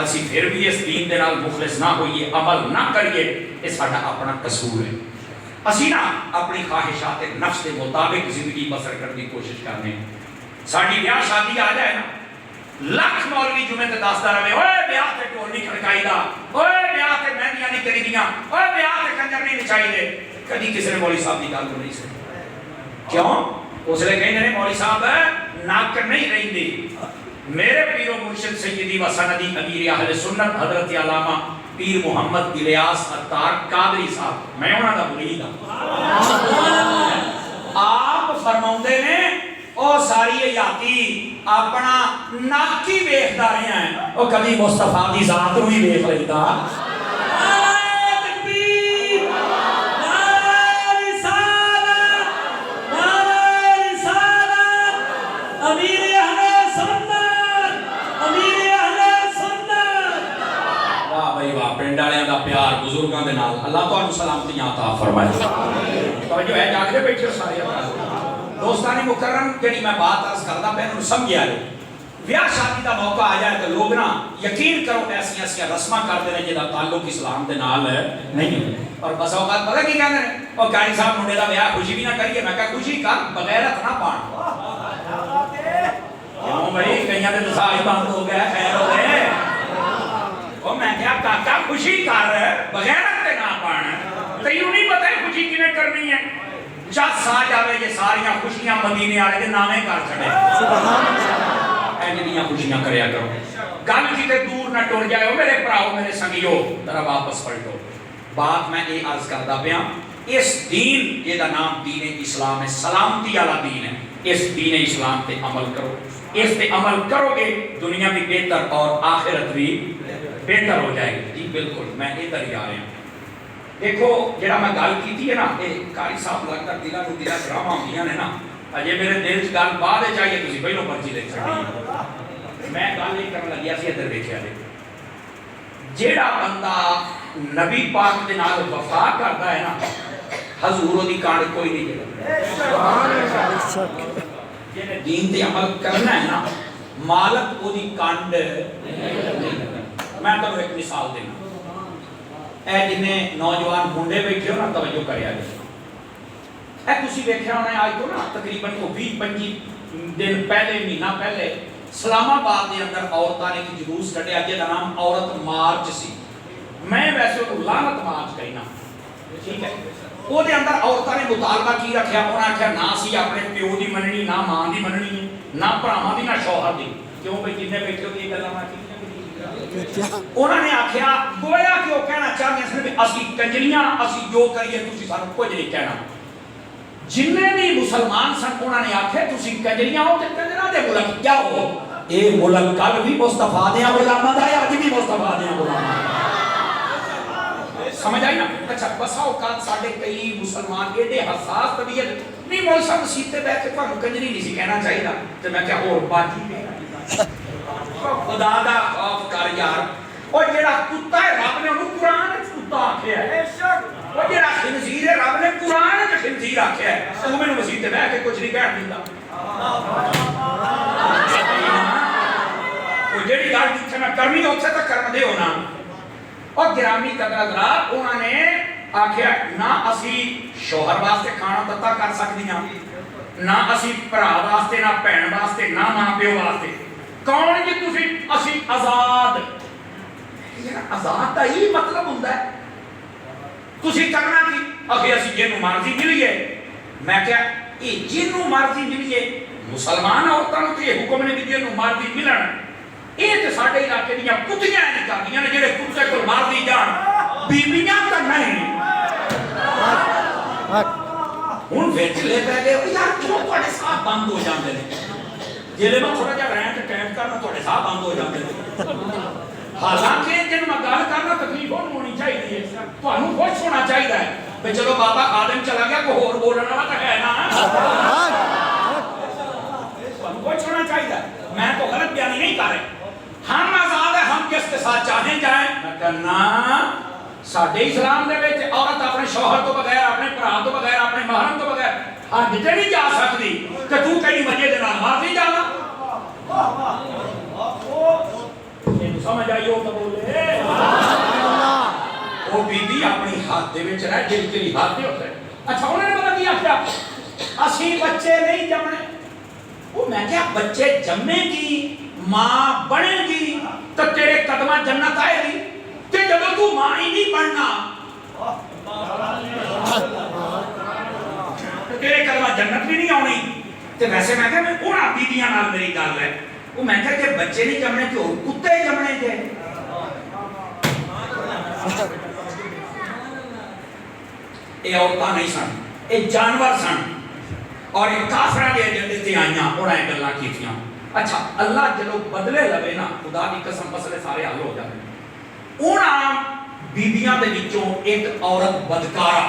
اسی پھر بھی اس دین دے نال مخلص نہ ہوئیے، عمل نہ کریے، یہ ساڈا اپنا قصور ہے۔ اسی نہ اپنی خواہشات نفس کے مطابق زندگی بسر کرنے کی کوشش کرنے۔ ساڈی بیاہ شادی آ جائے نا، لکھ مولوی جمعے تے دسدا رہے، اوے بیاہ تے ڈھول نہیں کھڑکائی دا، اوے بیاہ تے مہندیاں نہیں کری دیاں، اوے بیاہ تے کنجر نہیں نچائی دے، کدی کسی نے مولوی صاحب کی گل کو نہیں سنی۔ کیوں؟ اس لیے کہیں نے مولوی صاحب ناک نہیں رہندی۔ میرے پیر و مرشد سیدی و سندی امیر اہل سنت حضرت علامہ پیر محمد الیاس عطار قادری صاحب، میں انہاں دا مرید ہاں۔ آپ فرماؤندے نے او ساری یاتی اپنا ناک ہی ویکھدا رہیا ہے، او کبھی مصطفیٰ دی ذات نوں ہی ویکھ لیندا۔ پنڈالیاں دا پیار بزرگاں دے نال، اللہ تانوں سلامتیاں عطا فرمائے۔ توجہ ہے جاگدے بیٹھے سارے دوستان مکرم، جڑی میں بات عرض کردا پیا انہوں سمجھیا لو۔ بیاہ شادی دا موقع آ جائے تو لوگ نا یقین کرو ایسی رسماں کرتے ہیں جہاں تعلق اسلام دے نال نہیں ہوتے، اور بس اوقات پتہ کی کہتے ہیں، اور قاری صاحب منڈے دا بیاہ خوشی بھی نہ کریے، میں کہا خوشی کر بغیرت نہ پان۔ کیوں بھائی کئیاں دے دسائی بند ہو گیا، خیر ہو گئے۔ اور میں کہا کاکا خوشی کر بغیرت تے نہ پان، تیوں نہیں پتہ ہے خوشی کیویں کرنی ہے؟ جس سا جاوے یہ ساریاں خوشیاں مدینے والے دے نامے کر چھڑے۔ ایجنیاں خوشیاں کریا کرو، گل کتے دور نہ ٹر جائے ہو میرے پراؤ میرے سنگیو، ذرا واپس پلٹو۔ بات میں یہ عرض کردا پیا، اس دین جہدا نام دین اسلام ہے، سلامتی والا دین ہے، اس دین اسلام تے عمل کرو۔ اس تے عمل کرو گے دنیا بھی بہتر اور آخرت بھی بہتر ہو جائے گی۔ جی بالکل میں ادھر ہی آ رہا ہوں۔ دیکھو جڑا میں گل کی ہے نا، یہ قاری صاحب لگتا دلوں کو دلا ڈرامہ ہوندیاں نے نا، اجے میرے دل چ گل بعد چاہیے تسی پہلو پرچی لکھ چھڈی۔ میں گل یہ کرن لگیا سی ادھر ویکھیا جے، جیڑا بندہ نبی پاک دے نال وفا کردا ہے نا، حضور دی کانڈ کوئی نہیں جڑا جنے دین تے عمل کرنا ہے نا، مالک او دی کانڈ نہیں کردا۔ میں تمہیں ایک مثال دینا، اے جنہیں نوجوان منڈے بیٹھے ہو نا توجہ کریا جائے، اے تسی ویکھیا ہونا ہے آج تو نا تقریباً 20-25 دن پہلے مہینہ پہلے اسلام آباد کے اندر عورتوں نے ایک جلوس کڈیا جہدا نام عورت مارچ سی۔ میں ویسے وہ لعنت مارچ کہنا، ٹھیک ہے؟ وہ دے اندر عورتوں نے مطالبہ کی رکھیا، انہوں نے آخیا نہ سی اپنے پیو دی مننی، نہ ماں دی مننی، نہ بھراواں دی، نہ شوہر دی۔ کیوں بھائی جنہیں بیٹھے ہو یہ گلاں میں انہوں نے آخیا گویا کہ وہ کہنا چاہتے ہیں کہ اسی کنجریاں اسی جو کریے تسی سانوں کچھ نہیں کہنا۔ جنہیں بھی مسلمان سن انہوں نے آخیا تسی کنجریاں ہو تے کنجراں دے ملک کیا ہو؟ اے ملک کل بھی مصطفیٰ دے غلاماں دا ہے، اج بھی مصطفیٰ دے غلاماں دا۔ سمجھ آئی نا؟ اچھا بسا اوقات ساڈے کئی مسلمان ایڈے حساس طبیعت نہیں، مولوی صاحب مسجد تے بیٹھ کے تانوں کنجری نہیں سی کہنا چاہیے، تے میں کیا اور باقی خدا دا خوف کر یار۔ اور جڑا کتا ہے رب نے انہوں قرآن کتا آکھیا ہے، اور جڑا خنزیر ہے رب نے قرآن خنزیر آکھیا ہے، تو میں نے مسجد تے بیٹھ کے کچھ نہیں کہہ دیندا۔ وہ جڑی گل جتھے میں کرنی اوتھے تک کرن دے ہونا۔ اور گرامی قدر حضرات انہوں نے آکھیا نہ اسی شوہر واسطے کھانا تتا کر سکدیاں، نہ اسی بھرا واسطے، نہ بہن واسطے، نہ ماں پیو واسطے۔ کون جی تسی اسی آزاد؟ آزاد کا ہی مطلب ہوندا ہے تسی کرنا کی اگے اسی جنوں مرضی ملیے۔ میں کہا یہ جنوں مرضی ملیے مسلمان عورتوں کو یہ حکم نے کہ جنوں مرضی ملن، یہ تے ساڈے علاقے دیاں کتیاں نہیں کردیاں نے، جڑے کتے کول مرضی جان بیبیاں تو نہیں۔ ہن وچ لے پے گئے یار کیوں تواڈے ساتھ بند ہو جاندے نے؟ جیلے میں تھوڑا جا رینٹ ٹائم کرنا تھوڑے ساتھ بند ہو جاتے ہیں۔ حالانکہ جن میں گل کرنا تکلیف ہونی چاہیے، تمہیں خوش ہونا چاہیے کہ چلو بابا خادم چلا گیا کوئی اور بولنے والا تو ہے نا، تمہیں خوش ہونا چاہیے۔ میں تو غلط بیانی نہیں کر رہے، ہم آزاد ہیں، ہم کس کے ساتھ چاہیں جائیں۔ میں کہنا ساڈے اسلام دے وچ عورت اپنے شوہر تو بغیر، اپنے بھرا تو بغیر، اپنے محرم تو بغیر حج تے نہیں جا سکتی کہ تو کئی وجہ دے نال باہر نہیں جانا۔ سمجھ آئی ہو تو ہاتھ دے وچ رہ دل تیری ہاتھ دے ہوتا ہے. اچھا انہوں نے پتا کیا کیا اسی بچے نہیں جمنے. وہ میں کیا بچے جمنے کی ماں بنے گی تو تیرے قدمہ جنت آئے گی تے جب تو ماں ہی نہیں بننا تو تیرے قدمہ جنت بھی نہیں آنی. تے ویسے میں کہا میں اونا بیدیاں نال میری گل ہے. وہ میں کہا کہ بچے نہیں جمنے کہ اور کتے جمنے تھے. یہ عورتاں نہیں سن, یہ جانور سن اور یہ کافرہ کے ایجنڈے سے آئیاں انہاں نے گلاں کیتیاں. اچھا اللہ جلو بدلے لوے نا خدا کی قسم مسئلے سارے حل ہو جاتے. انہاں بیبیاں دے وچوں ایک عورت بدکارا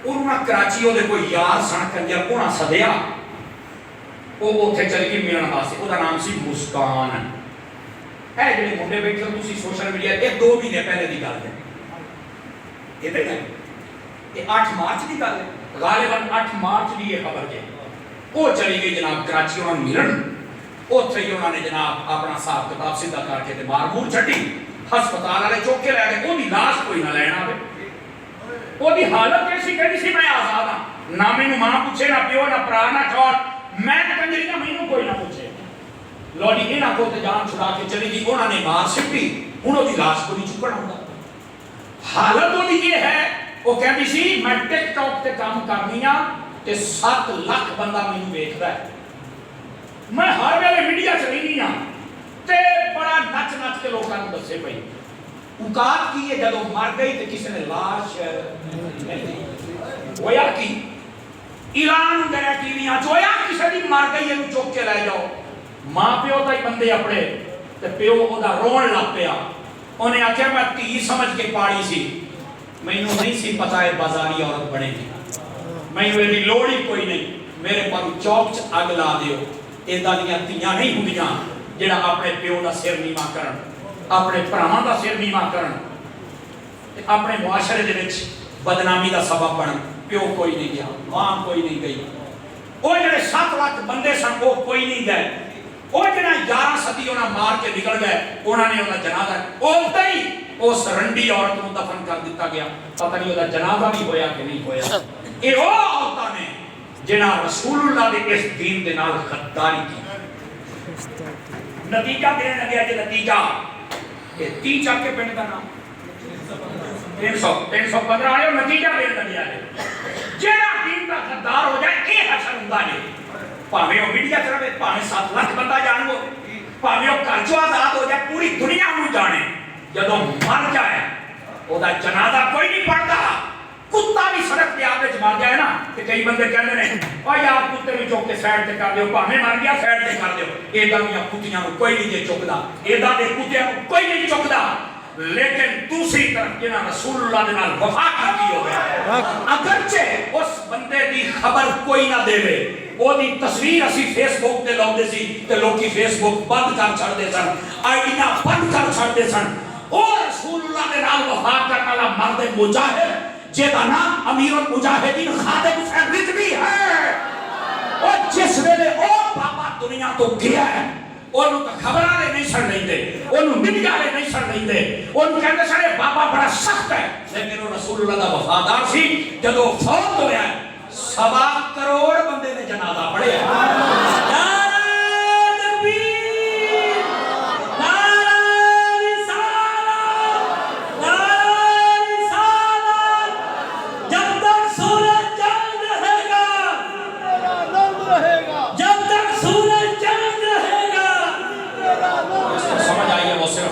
انہاں کراچی دے کوئی یار سن کنجر انہاں سدیا وہ اوتھے چل کے ملن واسطے. او دا نام سی مسکان. اے جڑے منڈے بیٹھے ہو تسی سوشل میڈیا تے 2 مہینے پہلے دی گل ہے. یہ 8 مارچ کی گل ہے غالباً 8 مارچ کی یہ خبر ہے. وہ چلی گئی جناب کراچی انہوں نے ملن اوتھے ہی انہوں نے جناب اپنا حساب کتاب سیدھا کر کے مار مور چھٹی ہسپتال والے چوک کے لے گئے. وہ لاش کوئی نہ لینا پے. وہ حالت کیسی کہنی سی میں آزاد ہاں نہ مینوں ماں پوچھے نہ پیو نہ پرا نہ چھوڑ میں کنجری نہ مینوں کوئی نہ پوچھے. لوڈی انہاں کو تے جان چھڑا کے چلی گئی. انہوں نے مار سٹی ہن وہ لاش کو نہیں چکنا ہوندا. حالت وہ یہ ہے وہ کہتی سی میں ٹک ٹاک تے کام کرنی ہاں تے 7 لاکھ بندہ مینوں ویکھدا ہے. میں ہر ویلے میڈیا چ رہنی ہاں تے بڑا نچ نچ کے لوکاں نوں دسے پئی. اوقات کی ہے جدوں مر گئی تے کسی نے لاش ہویا کی اعلان کریا ٹیویاں چ ہویا کسی دی مر گئی اینوں چوک کے لے جاؤ. ماں پیو تے بندے اپنے تے پیو او دا رون لگ پیا. انہیں آکھیا میں تی سمجھ کے پاڑی سی مینوں نہیں سی پتا ہے بازاری عورت بنے گی. مینوں ایڈی لوڑ ہی کوئی نہیں. میرے پر چوک چ اگ لا دیو. ایداں دیاں تیاں نہیں ہوندیاں جڑا اپنے پیو دا سر نیواں کرن اپنے بھراواں دا سر نیواں کرن تے اپنے معاشرے دے وچ بدنامی دا سبب بنن. پیو کوئی نہیں گیا ماں کوئی نہیں گئی. وہ جڑے 7 لاکھ بندے سن وہ کوئی نہیں گئے. وہ جڑا 11 صدی انہاں مار کے نکل گئے انہاں نے انہاں جنازہ اوتے ہی اس رنڈی عورت کو دفن کر دیتا گیا. پتہ نہیں انہاں جنازہ بھی ہویا کہ نہیں ہویا. یہ وہ عورتاں نے جنہاں رسول اللہ دے اس دین دے نال غداری کی. نتیجہ دینے لگیا کہ نتیجہ کہ 30 چک کے پنڈ کا نام 315 آئے اور نتیجہ دینے لگیا ہے جہاں دین کا غدار ہو جائے یہ حشر ہوندا ہے. پاویں وہ میڈیا چ رہے پاویں 7 لاکھ بندہ جان گو پاویں وہ گھر چوں آزاد ہو جائے پوری دنیا نوں جانے جدوں مر جائے وہ دا جنازہ کوئی نہیں پڑھتا. کتا بھی سڑک پہ آتے مر جائے نا کہ کئی بندے کہتے ہیں او یار کتے بھی چوک کے سائڈ تے کر دیو پاویں مر گیا سائڈ تے کر دیو. ایداں دیاں کتیاں نوں کوئی نہیں جے چکدا ایداں دے کتیاں نوں کوئی نہیں چکدا. لیکن دوسری طرف جنہاں رسول اللہ دے نال وفا کی ہو گیا اگرچہ اس بندے دی خبر کوئی نہ دے وہ دی تصویر اسی فیس بک تے لاؤندے سی تے لوکی فیس بک بند کر چھڑدے سن آئیڈیاں بند کر چھڑدے سن. او رسول اللہ دے نال وفا کرن والا مرد مجاہد جیدا نام امیر المجاہدین خالد حسین رضوی ہے. اور جس ویلے او بابا دنیا تو گیا ہے انہوں تو خبر آلے نہیں سن نہیں دے انہوں میڈیا آلے نہیں سن نہیں دے انہوں کہتے سارے بابا بڑا سخت ہے. لیکن وہ رسول اللہ دا وفادار سی جدو فوت ہویا ہے 1.25 کروڑ بندے نے جنازہ پڑھے ہیں.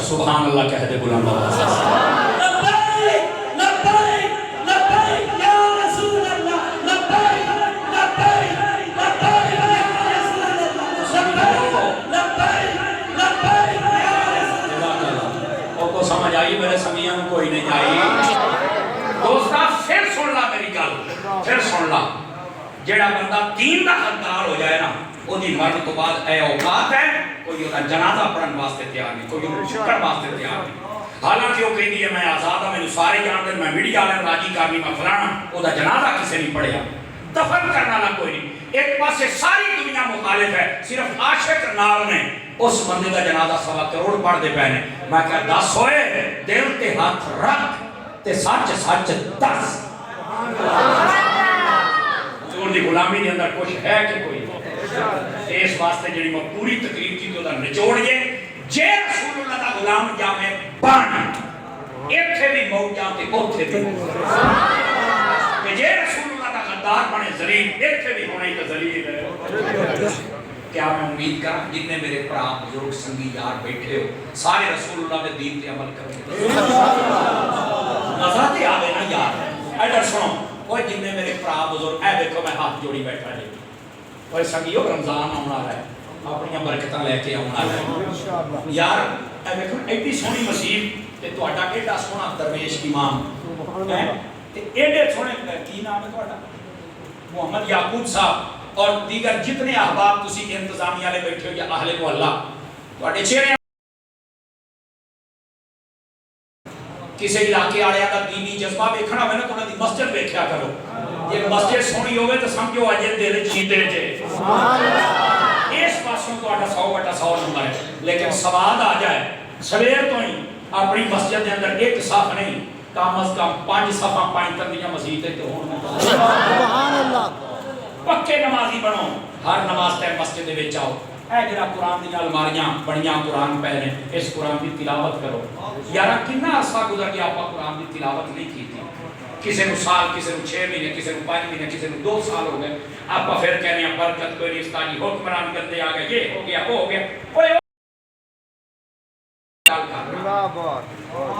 سبحان اللہ کہہ دے بلند آواز سے لبیک لبیک لبیک یا رسول اللہ لبیک لبیک لبیک یا رسول اللہ لبیک لبیک یا رسول اللہ. اور تو سمجھ آئی میرے سمیاں کو کوئی نہیں آئی. دوستا پھر سن لا میری گل پھر سن لا. جیڑا بندہ دین دا غدار ہو جائے نا وہ دی مرد تو بعد اے اوقات ہے کوئی انہا جنازہ پڑھن واسطے تیار نہیں کوئی انہا شکر واسطے تیار نہیں. حالانکہ وہ کہتی ہے میں آزاد ہوں میں سارے جانتے میں میڈیا آلے راجی کرنی میں فلانا وہ دا جنازہ کسے نہیں پڑھیا دفن کرنا نہ کوئی نہیں. ایک پاس سے ساری دنیا مخالف ہے صرف عاشق نال میں اس بندے دا جنازہ 1.25 کروڑ پڑھ دے پہنے. میں کہا 10 ہوئے دل تے ہاتھ رکھ تے سچ سچ دس حضور دی غلامی دے اندر کچھ ہے کہ کوئی اس واسطے جڑی میں پوری تقریر کی تو نچوڑ یہ جے رسول اللہ دا غلام جاوے بن ایتھے بھی موجاں تے اوتھے بھی کہ جے رسول اللہ دا غدار بنے ذلیل ایتھے بھی ہونے تے ذلیل ہے کیا میں امید کروں جتنے میرے بھرا بزرگ سنگی یار بیٹھے ہو سارے رسول اللہ کے دین تے عمل کرو مزہ تے آوے نا یار ادھر سنو اوے جتنے میرے بھرا بزرگ اے دیکھو میں ہاتھ جوڑی بیٹھا جی اوے سنگیو رمضان آن والا ہے اپنی برکتاں لے کے آن والا ہے یار اے دیکھو ایڈی سونی مسجد تے تہاڈا ایڈا سونا درویش امام ہے تے ایڈے سونے کی نام ہے تہاڈا محمد یعقوب صاحب اور دیگر جتنے احباب تسی انتظامیہ والے بیٹھے ہو یا اہل محلہ تہاڈے چہرے کسی علاقے والے دا دینی جذبہ ویکھنا ہوے نا تو انہاں دی مسجد ویکھیا کرو جے مسجد سونی ہوے تو سمجھو اج دل جیتے جے سبحان اللہ اس پاسوں تہاڈا 100/100 نمبر ہے لیکن سواد آ جائے سویر تو ہی اپنی مسجد دے اندر ایک صف نہیں کم از کم 5 صفاں 5 تندیاں مسجد تے ہون سبحان اللہ پکے نمازی بنو ہر نماز ٹائم مسجد دے وچ آؤ اے جڑا قرآن دی الماریاں بڑیاں قرآن پہ نے اس قرآن دی تلاوت کرو یارا کتنا عرصہ گزر گیا آپ قرآن دی تلاوت نہیں کی تھی کسی نو سال کسی نو 6 مہینے کسی نو 5 مہینے کسی نو 2 سال ہو گئے آپ پھر کہنے ہیں برکت کوئی نہیں استادی حکمران کرتے آ گئے یہ ہو گیا وہ ہو گیا اوے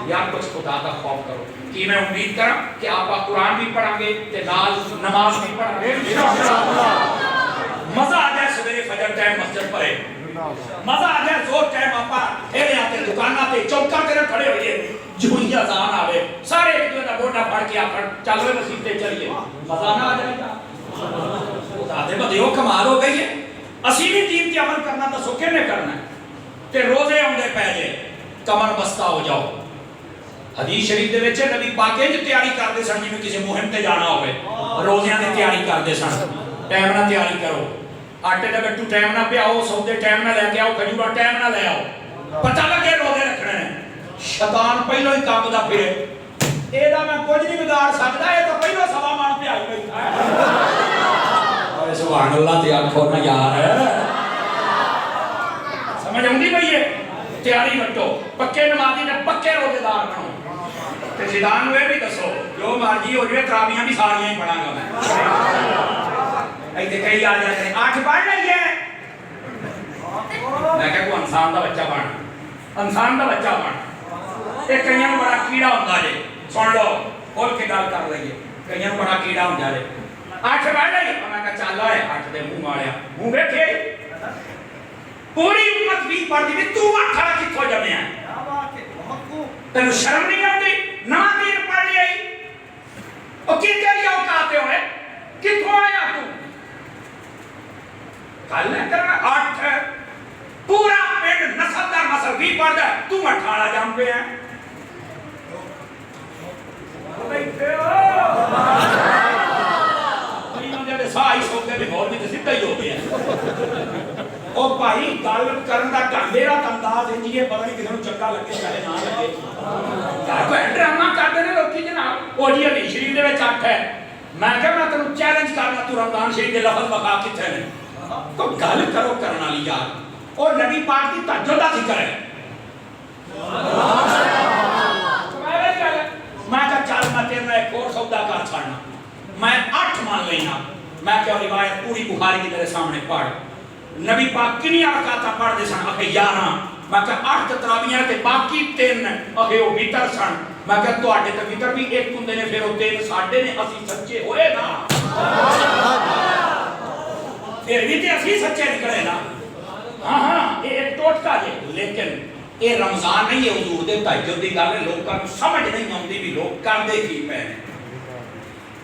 یار کچھ خدا کا خوف کرو کہ میں امید کروں کہ آپ قرآن بھی پڑھیں گے تے نال نماز بھی پڑھیں گے مزہ آ جائے سویرے فجر ٹائم مسجد پڑھے مزہ آ جائے زور ٹائم آپا ٹھیلے آتے دکانہ تے چوکا کرے کھڑے ہوئے جوئی اذان آوے سارے ایک دوسرے کا گوڈا پھڑ کے آکھڑ چلو مسجد تے چلیے مزہ نہ آ جائے گا خدا دے بدیو کمال ہو گئی ہے اسی بھی دین کی عمل کرنا تو سکے میں کرنا ہے تے روزے آندے پہلے کمر بستہ ہو جاؤ حدیث شریف دے وچ نبی پاک جو تیاری کردے سن جویں کسی مہم تے جانا ہوے روزیاں دی تیاری کردے سن ٹائم نال تیاری کرو آٹے دا گٹو ٹائم نال پیاؤ سودے ٹائم نال لے کے آؤ کھجورا ٹائم نال لے آؤ پتہ لگے روزے رکھنے ہیں شیطان پہلو ہی کانپدا پھرے اے دا میں کچھ نہیں بگاڑ سکدا اے تو پہلو سوا مان پہ آئی بیٹھا ہے اوے سبحان اللہ تے آکھو نا یار سمجھ آندی پئی ہے تیاری وٹو پکے نمازی نے پکے روزے دار بنو تے شیطان ہوئے بھی دسو جو مرضی ہو جائے تراویحاں بھی ساریاں ہی پڑھاں گا میں ایتھے کئی آ جاتے ہیں 8 پڑھ لئیے میں کہ کوئی انسان دا بچہ بن انسان دا بچہ بن ایک کئیاں بڑا کیڑا ہوندا جے سن لو کھول کے گل کر لئیے کئیاں بڑا کیڑا ہوندا جے 8 پڑھ لئیے میں کہ چل اے 8 دے منہ ماریا منہ ویکھے پوری امت بھی پڑھ دی تو اٹھا کتھوں جمیا ہے تینوں شرم نہیں آتی نہ دین پڑھ لی آئی اور کتنے اوقات ہوئے کتھوں آیا تو گل نہیں کرنا 8 پورا پنڈ نسل دا مسل بھی پڑھ دا تو 18 جام پہ ہیں سائی سوکے بھی مول بھی تو سدھا ہی ہو گیا او بھائی گل کرن دا ڈھنگ میرا انداز انج یہ پتہ نہیں کسی نوں چنگا لگے چاہے نہ لگے یار کوئی ڈرامہ کردے نے لوکی جناب او جی حدیث شریف دے وچ 8 ہے میں کہ میں تینوں چیلنج کرنا تو رمضان شریف دے لفظ بقا کتھے نے تو گل کرو کرن والی یار اور نبی پاک دی تہجد دا ذکر ہے میں کہ چل میں تیرے ایک اور سودا کر چھڑنا میں 8 مان لینا میں کہ روایت پوری بخاری کی میرے سامنے پڑھ نبی پاک کنی رکعتاں پڑھ دے سن اکھے 11 میں کہ 8 تراویحاں تے باقی 3 اکھے او وتر سن میں کہ تواڈے تے وتر بھی ایک ہوندے نے پھر او 3 ساڈے نے اسی سچے ہوئے نا پھر بھی تے اسی سچے نکلے نا ہاں ہاں یہ ایک ٹوٹکا جے لیکن یہ رمضان نہیں ہے حضور دے تہجد دی گل ہے لوکاں نوں سمجھ نہیں آندی بھی لوگ کردے کی پے نے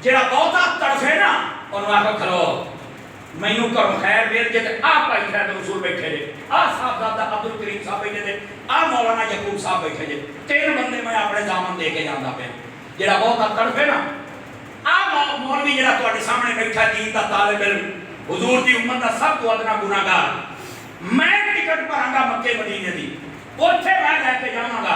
جڑا بہتا تڑفے نا انہوں آکھو کھلو مینوں کرو خیر ویر جے تے آ پائی خیر رسول بیٹھے جے آ صاحبزادہ عبد الکریم صاحب بیٹھے جے آ مولانا یعقوب صاحب بیٹھے جے 3 بندے میں اپنے دامن دے کے جاندا پیا جڑا بہتا تڑفے نا آ مولوی جڑا تواڈے سامنے بیٹھا دین دا طالب علم حضور دی امت دا سب تو ادنا گناہگار میں ٹکٹ بھراں گا مکے مدینے دی اوتھے میں لے کے جاواں گا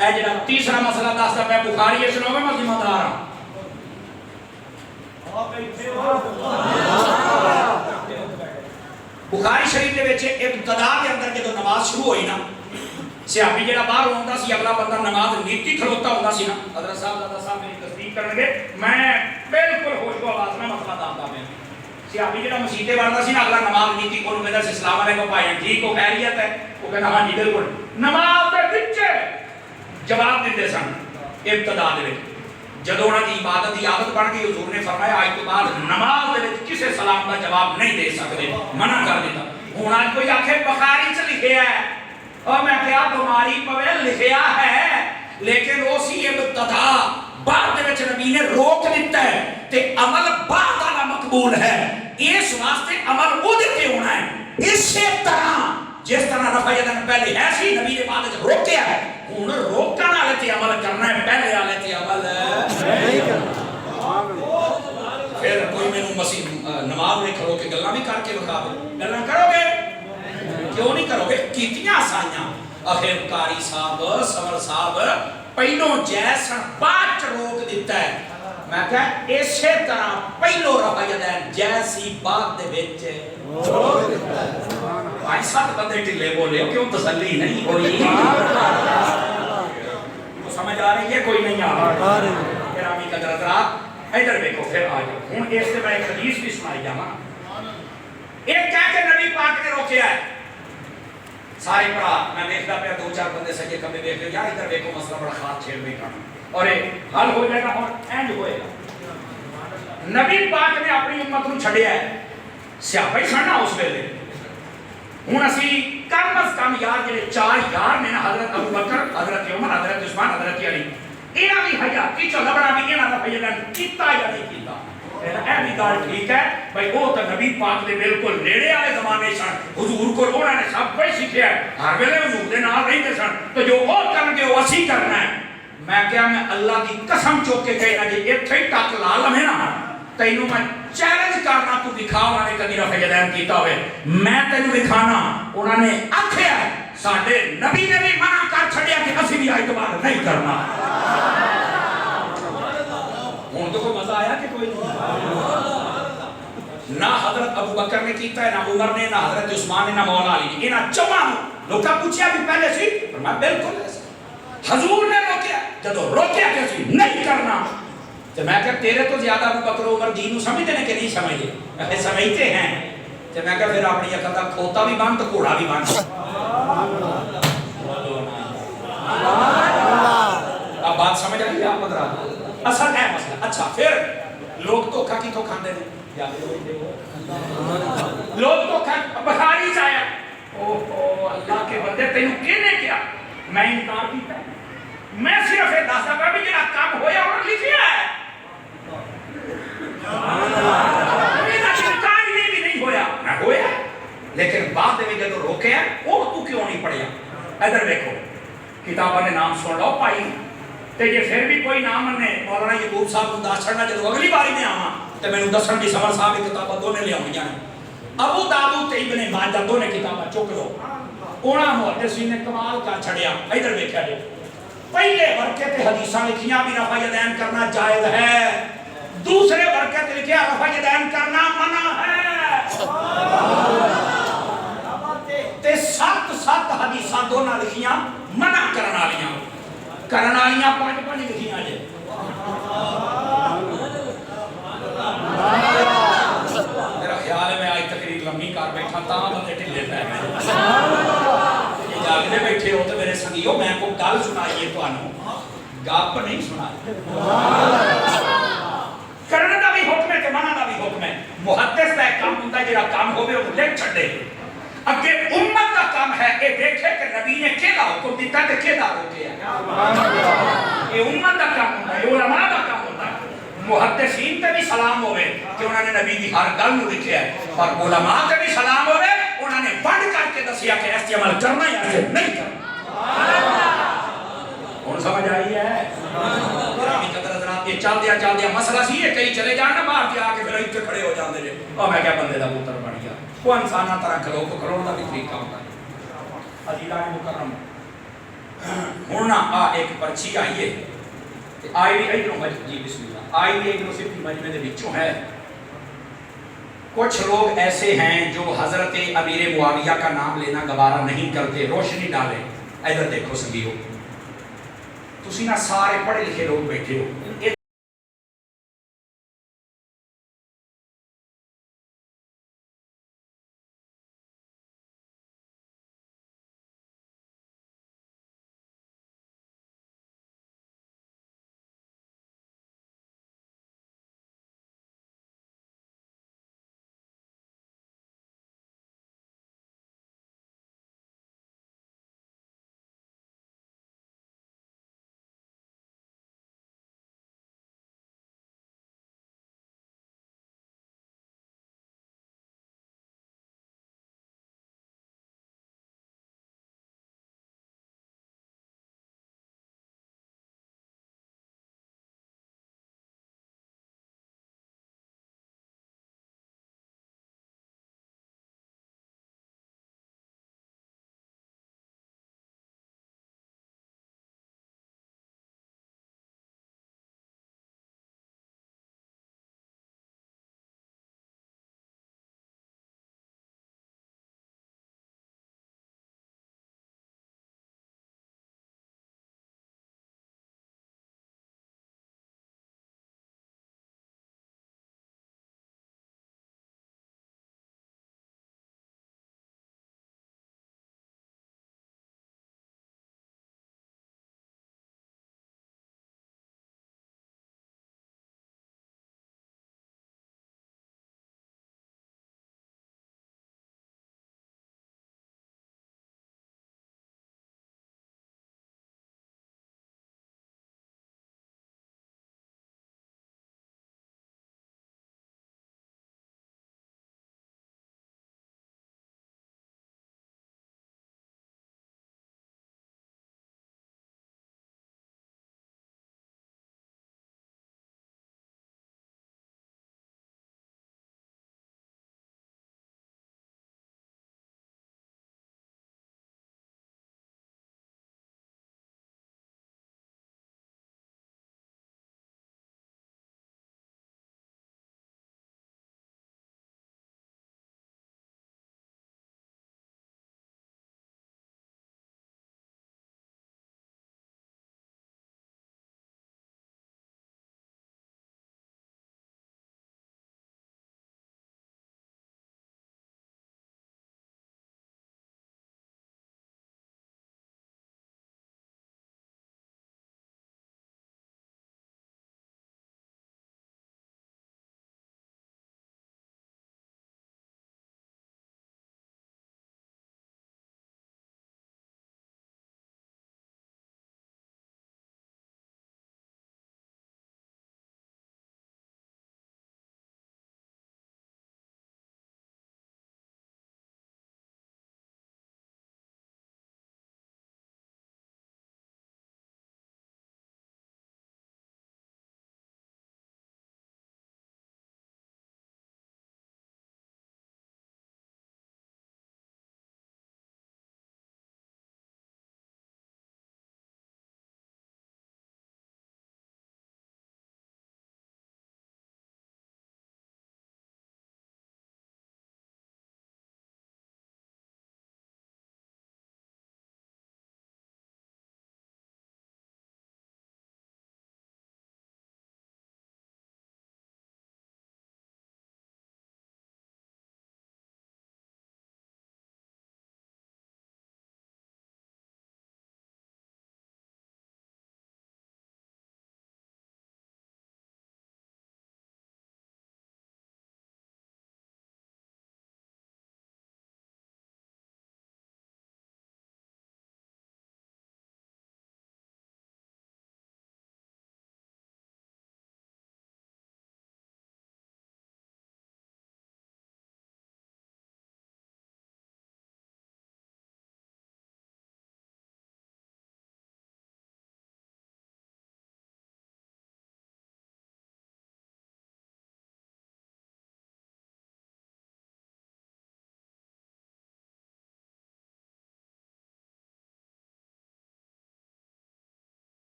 اے جڑا تیسرا مسئلہ دسدا پیا بخاری اس نو میں ذمہ دار ہاں بخاری شریف دے وچ ابتدا دے اندر جدوں نماز شروع ہوئی نا صحابی جڑا باہر ہوندا سی اگلا بندہ نماز نیتی کھلوتا ہوندا سی نا حضرت صاحب میری تصدیق کرن گے میں بالکل ہوش و آواز میں مسئلہ دسدا پیا صحابی جڑا مسجد وڑدا سی نا اگلا نماز نیتی کولوں کہندا سی السلام علیکم بھائی ٹھیک ہو خیریت ہے وہ کہندا ہاں جی بالکل نماز دے وچ جواب دیندے سن ابتدا دے وچ جدوں انہاں دی عبادت دی عادت بن گئی حضور نے فرمایا آج تو بعد نماز دے وچ کسے سلام دا جواب نہیں دے سکدے منع کر دیتا ہن اج کوئی آکھے بخاری چ لکھیا ہے اور میں کہا بیماری پوے لکھیا ہے لیکن اسی ابتدا بعد دے وچ نبی نے روک دیتا ہے تے عمل بعد والا مقبول ہے اس واسطے عمل وہ تے ہونا ہے اسی طرح جس طرح رفع یدین پہلے ہے سی نبی نے بعد وچ روکیا ہے ہن روکن والے تے عمل کرنا ہے پہلے والے تے عمل نہیں کرنا پھر کوئی مینوں مسیح نماز میں کھڑو کے گلاں بھی کر کے دکھا دے گلاں کرو گے کیوں نہیں کرو گے کیتیاں آسائیاں آخر قاری صاحب سمر صاحب پہلو جیسن بعد روک دیتا ہے میں کہا اسی طرح پہلو رفع یدین جیسی بعد دے وچ روک دیتا ہے بھائی سات بندے ٹلے بولے ہو کیوں تسلی نہیں ہوئی تو سمجھ آ رہی ہے کوئی نہیں آ رہی گرامی قدر حضرات ادھر دیکھو پھر آ جاؤ ہن اس سے میں ایک حدیث بھی سنائی جاواں ایک کہہ کے نبی پاک نے روکیا ہے سارے پڑھا میں دیکھتا پیا دو چار بندے سجے کبھی دیکھ لے یار ادھر دیکھو مسئلہ بڑا خاص چھیڑ نہیں کرنا اور حل ہو جائے گا اور اینڈ ہوئے گا نبی پاک نے اپنی امت کو چھڑیا ہے سیاپا ہی چھڑنا اس ویلے ہن اسی کم از کم یار جڑے چار یار نے حضرت ابو بکر حضرت عمر حضرت عثمان حضرت علی انہاں دی حیاتی چ لبنا بھی انہاں دا فیضان کیتا یا نہیں کیتا اے بھی گل ٹھیک ہے بھائی وہ تو نبی پاک دے بالکل نیڑے والے زمانے سن حضور کو انہوں نے سب کچھ سیکھیا ہے ہر ویلے حضور دے نال رہندے سن تو جو وہ کرن گے وہ اسی کرنا ہے میں کہیا میں اللہ کی قسم چوک کے کہنا جی ایتھے ہی ٹک لا لمے نا تینوں میں چیلنج کرنا تو دکھا انہوں نے کبھی رفع یدین کیتا ہوئے میں تینوں دکھانا انہوں نے آکھیا ہے ساڈے نبی نے بھی منع کر چھڑیا کہ اسی بھی اعتبار نہیں کرنا ہوں تو کوئی مزہ آیا کہ کوئی نہیں نہ حضرت ابو بکر نے کیتا ہے نہ عمر نے نہ حضرت عثمان نے نہ مولا علی نے انہاں چواں لوکاں پوچھیا بھی پہلے سی فرمایا بالکل ایسا حضور نے روکیا جدوں روکیا کہ اسی نہیں کرنا تو میں کہا تیرے تو زیادہ ابو بکر و عمر دین سمجھتے ہیں کہ نہیں سمجھتے میں سمجھتے ہیں تو میں کہا پھر اپنی عقل کا کھوتا بھی بن تو گھوڑا بھی بن اب بات سمجھ آئی آپ حضرات اصل ہے مسئلہ اچھا پھر لوگ تو کھا کی تو کھاندے نہیں لوگ تو کھا بخاری چاہیا اوہ اللہ کے بندے تینوں کہنے کیا میں انکار کیتا ہے میں صرف یہ دستا پا بھی جنہا کام ہویا اور لکھیا ہے میرا انکار ہی نہیں ہویا میں ہویا لیکن بعد میں جب روکے ہیں وہ تو کیوں نہیں پڑھیا ادھر دیکھو کتابہ نے نام سن لو پائی تے یہ پھر بھی کوئی نام نے مولانا یعقوب صاحب کو دس چھڑنا جب اگلی باری میں آواں تے میں دسن دی سمر صاحب کی کتابہ دونے لے آؤں جانے ابو داؤد تے ابن ماجہ دونے کتابہ چک لو اونا محدثین نے کمال کا چھڑیا ادھر دیکھا جائے پہلے ورقے تے حدیثاں لکھیاں بھی رفع یدین کرنا جائز ہے دوسرے ورقے تے لکھیا رفع یدین کرنا منع ہے تے سات حدیثاں دونا لکھیاں منع کرنا لیاں پانچ لکھیاں جے میرا خیال ہے میں آج تقریر لمبی کر بیٹھا تاں بندے ٹھلے پے جاگدے بیٹھے ہو تو میرے سنگیو میں کو گل سنائیے تو گپ نہیں سنائی کرنے دا بھی حکم ہے کہ منع دا بھی حکم ہے محدث دا ایک کام ہوتا ہے جڑا کام ہوئے وہ لکھ چھڑے اگے امت کا کام ہے کہ دیکھے کہ نبی نے کیڑا حکم دیتا تے کیڑا روکیا یہ امت کا کام ہوتا ہے یہ علماء کا کام ہوتا ہے محدثین تے بھی سلام ہوئے کہ انہوں نے نبی دی ہر گل نو لکھیا ہے اور علماء تے بھی سلام ہوئے انہوں نے ونڈ کر کے دسیا کہ ایسے عمل کرنا یا ایسے نہیں کرنا ہن سمجھ آئی ہے یہ چل دیا مسئلہ سی ہے کئی چلے جانا باہر کے آ کے پھر اتنے کھڑے ہو جاندے جے اور میں کیا بندے دا پتر بن گیا وہ انساناں طرح کھلو کو کھلو دا بھی طریقہ ہوتا ہے عزیزان مکرم ہوں نا ایک پرچی آئی ہے آئی بھی جی بسم اللہ آئی بھی یونیورسٹی مجمع دے وچوں ہے. کچھ لوگ ایسے ہیں جو حضرت امیر معاویہ کا نام لینا گوارا نہیں کرتے. روشنی ڈالے ادھر دیکھو سنگیو تسی نا سارے پڑھے لکھے لوگ بیٹھے ہو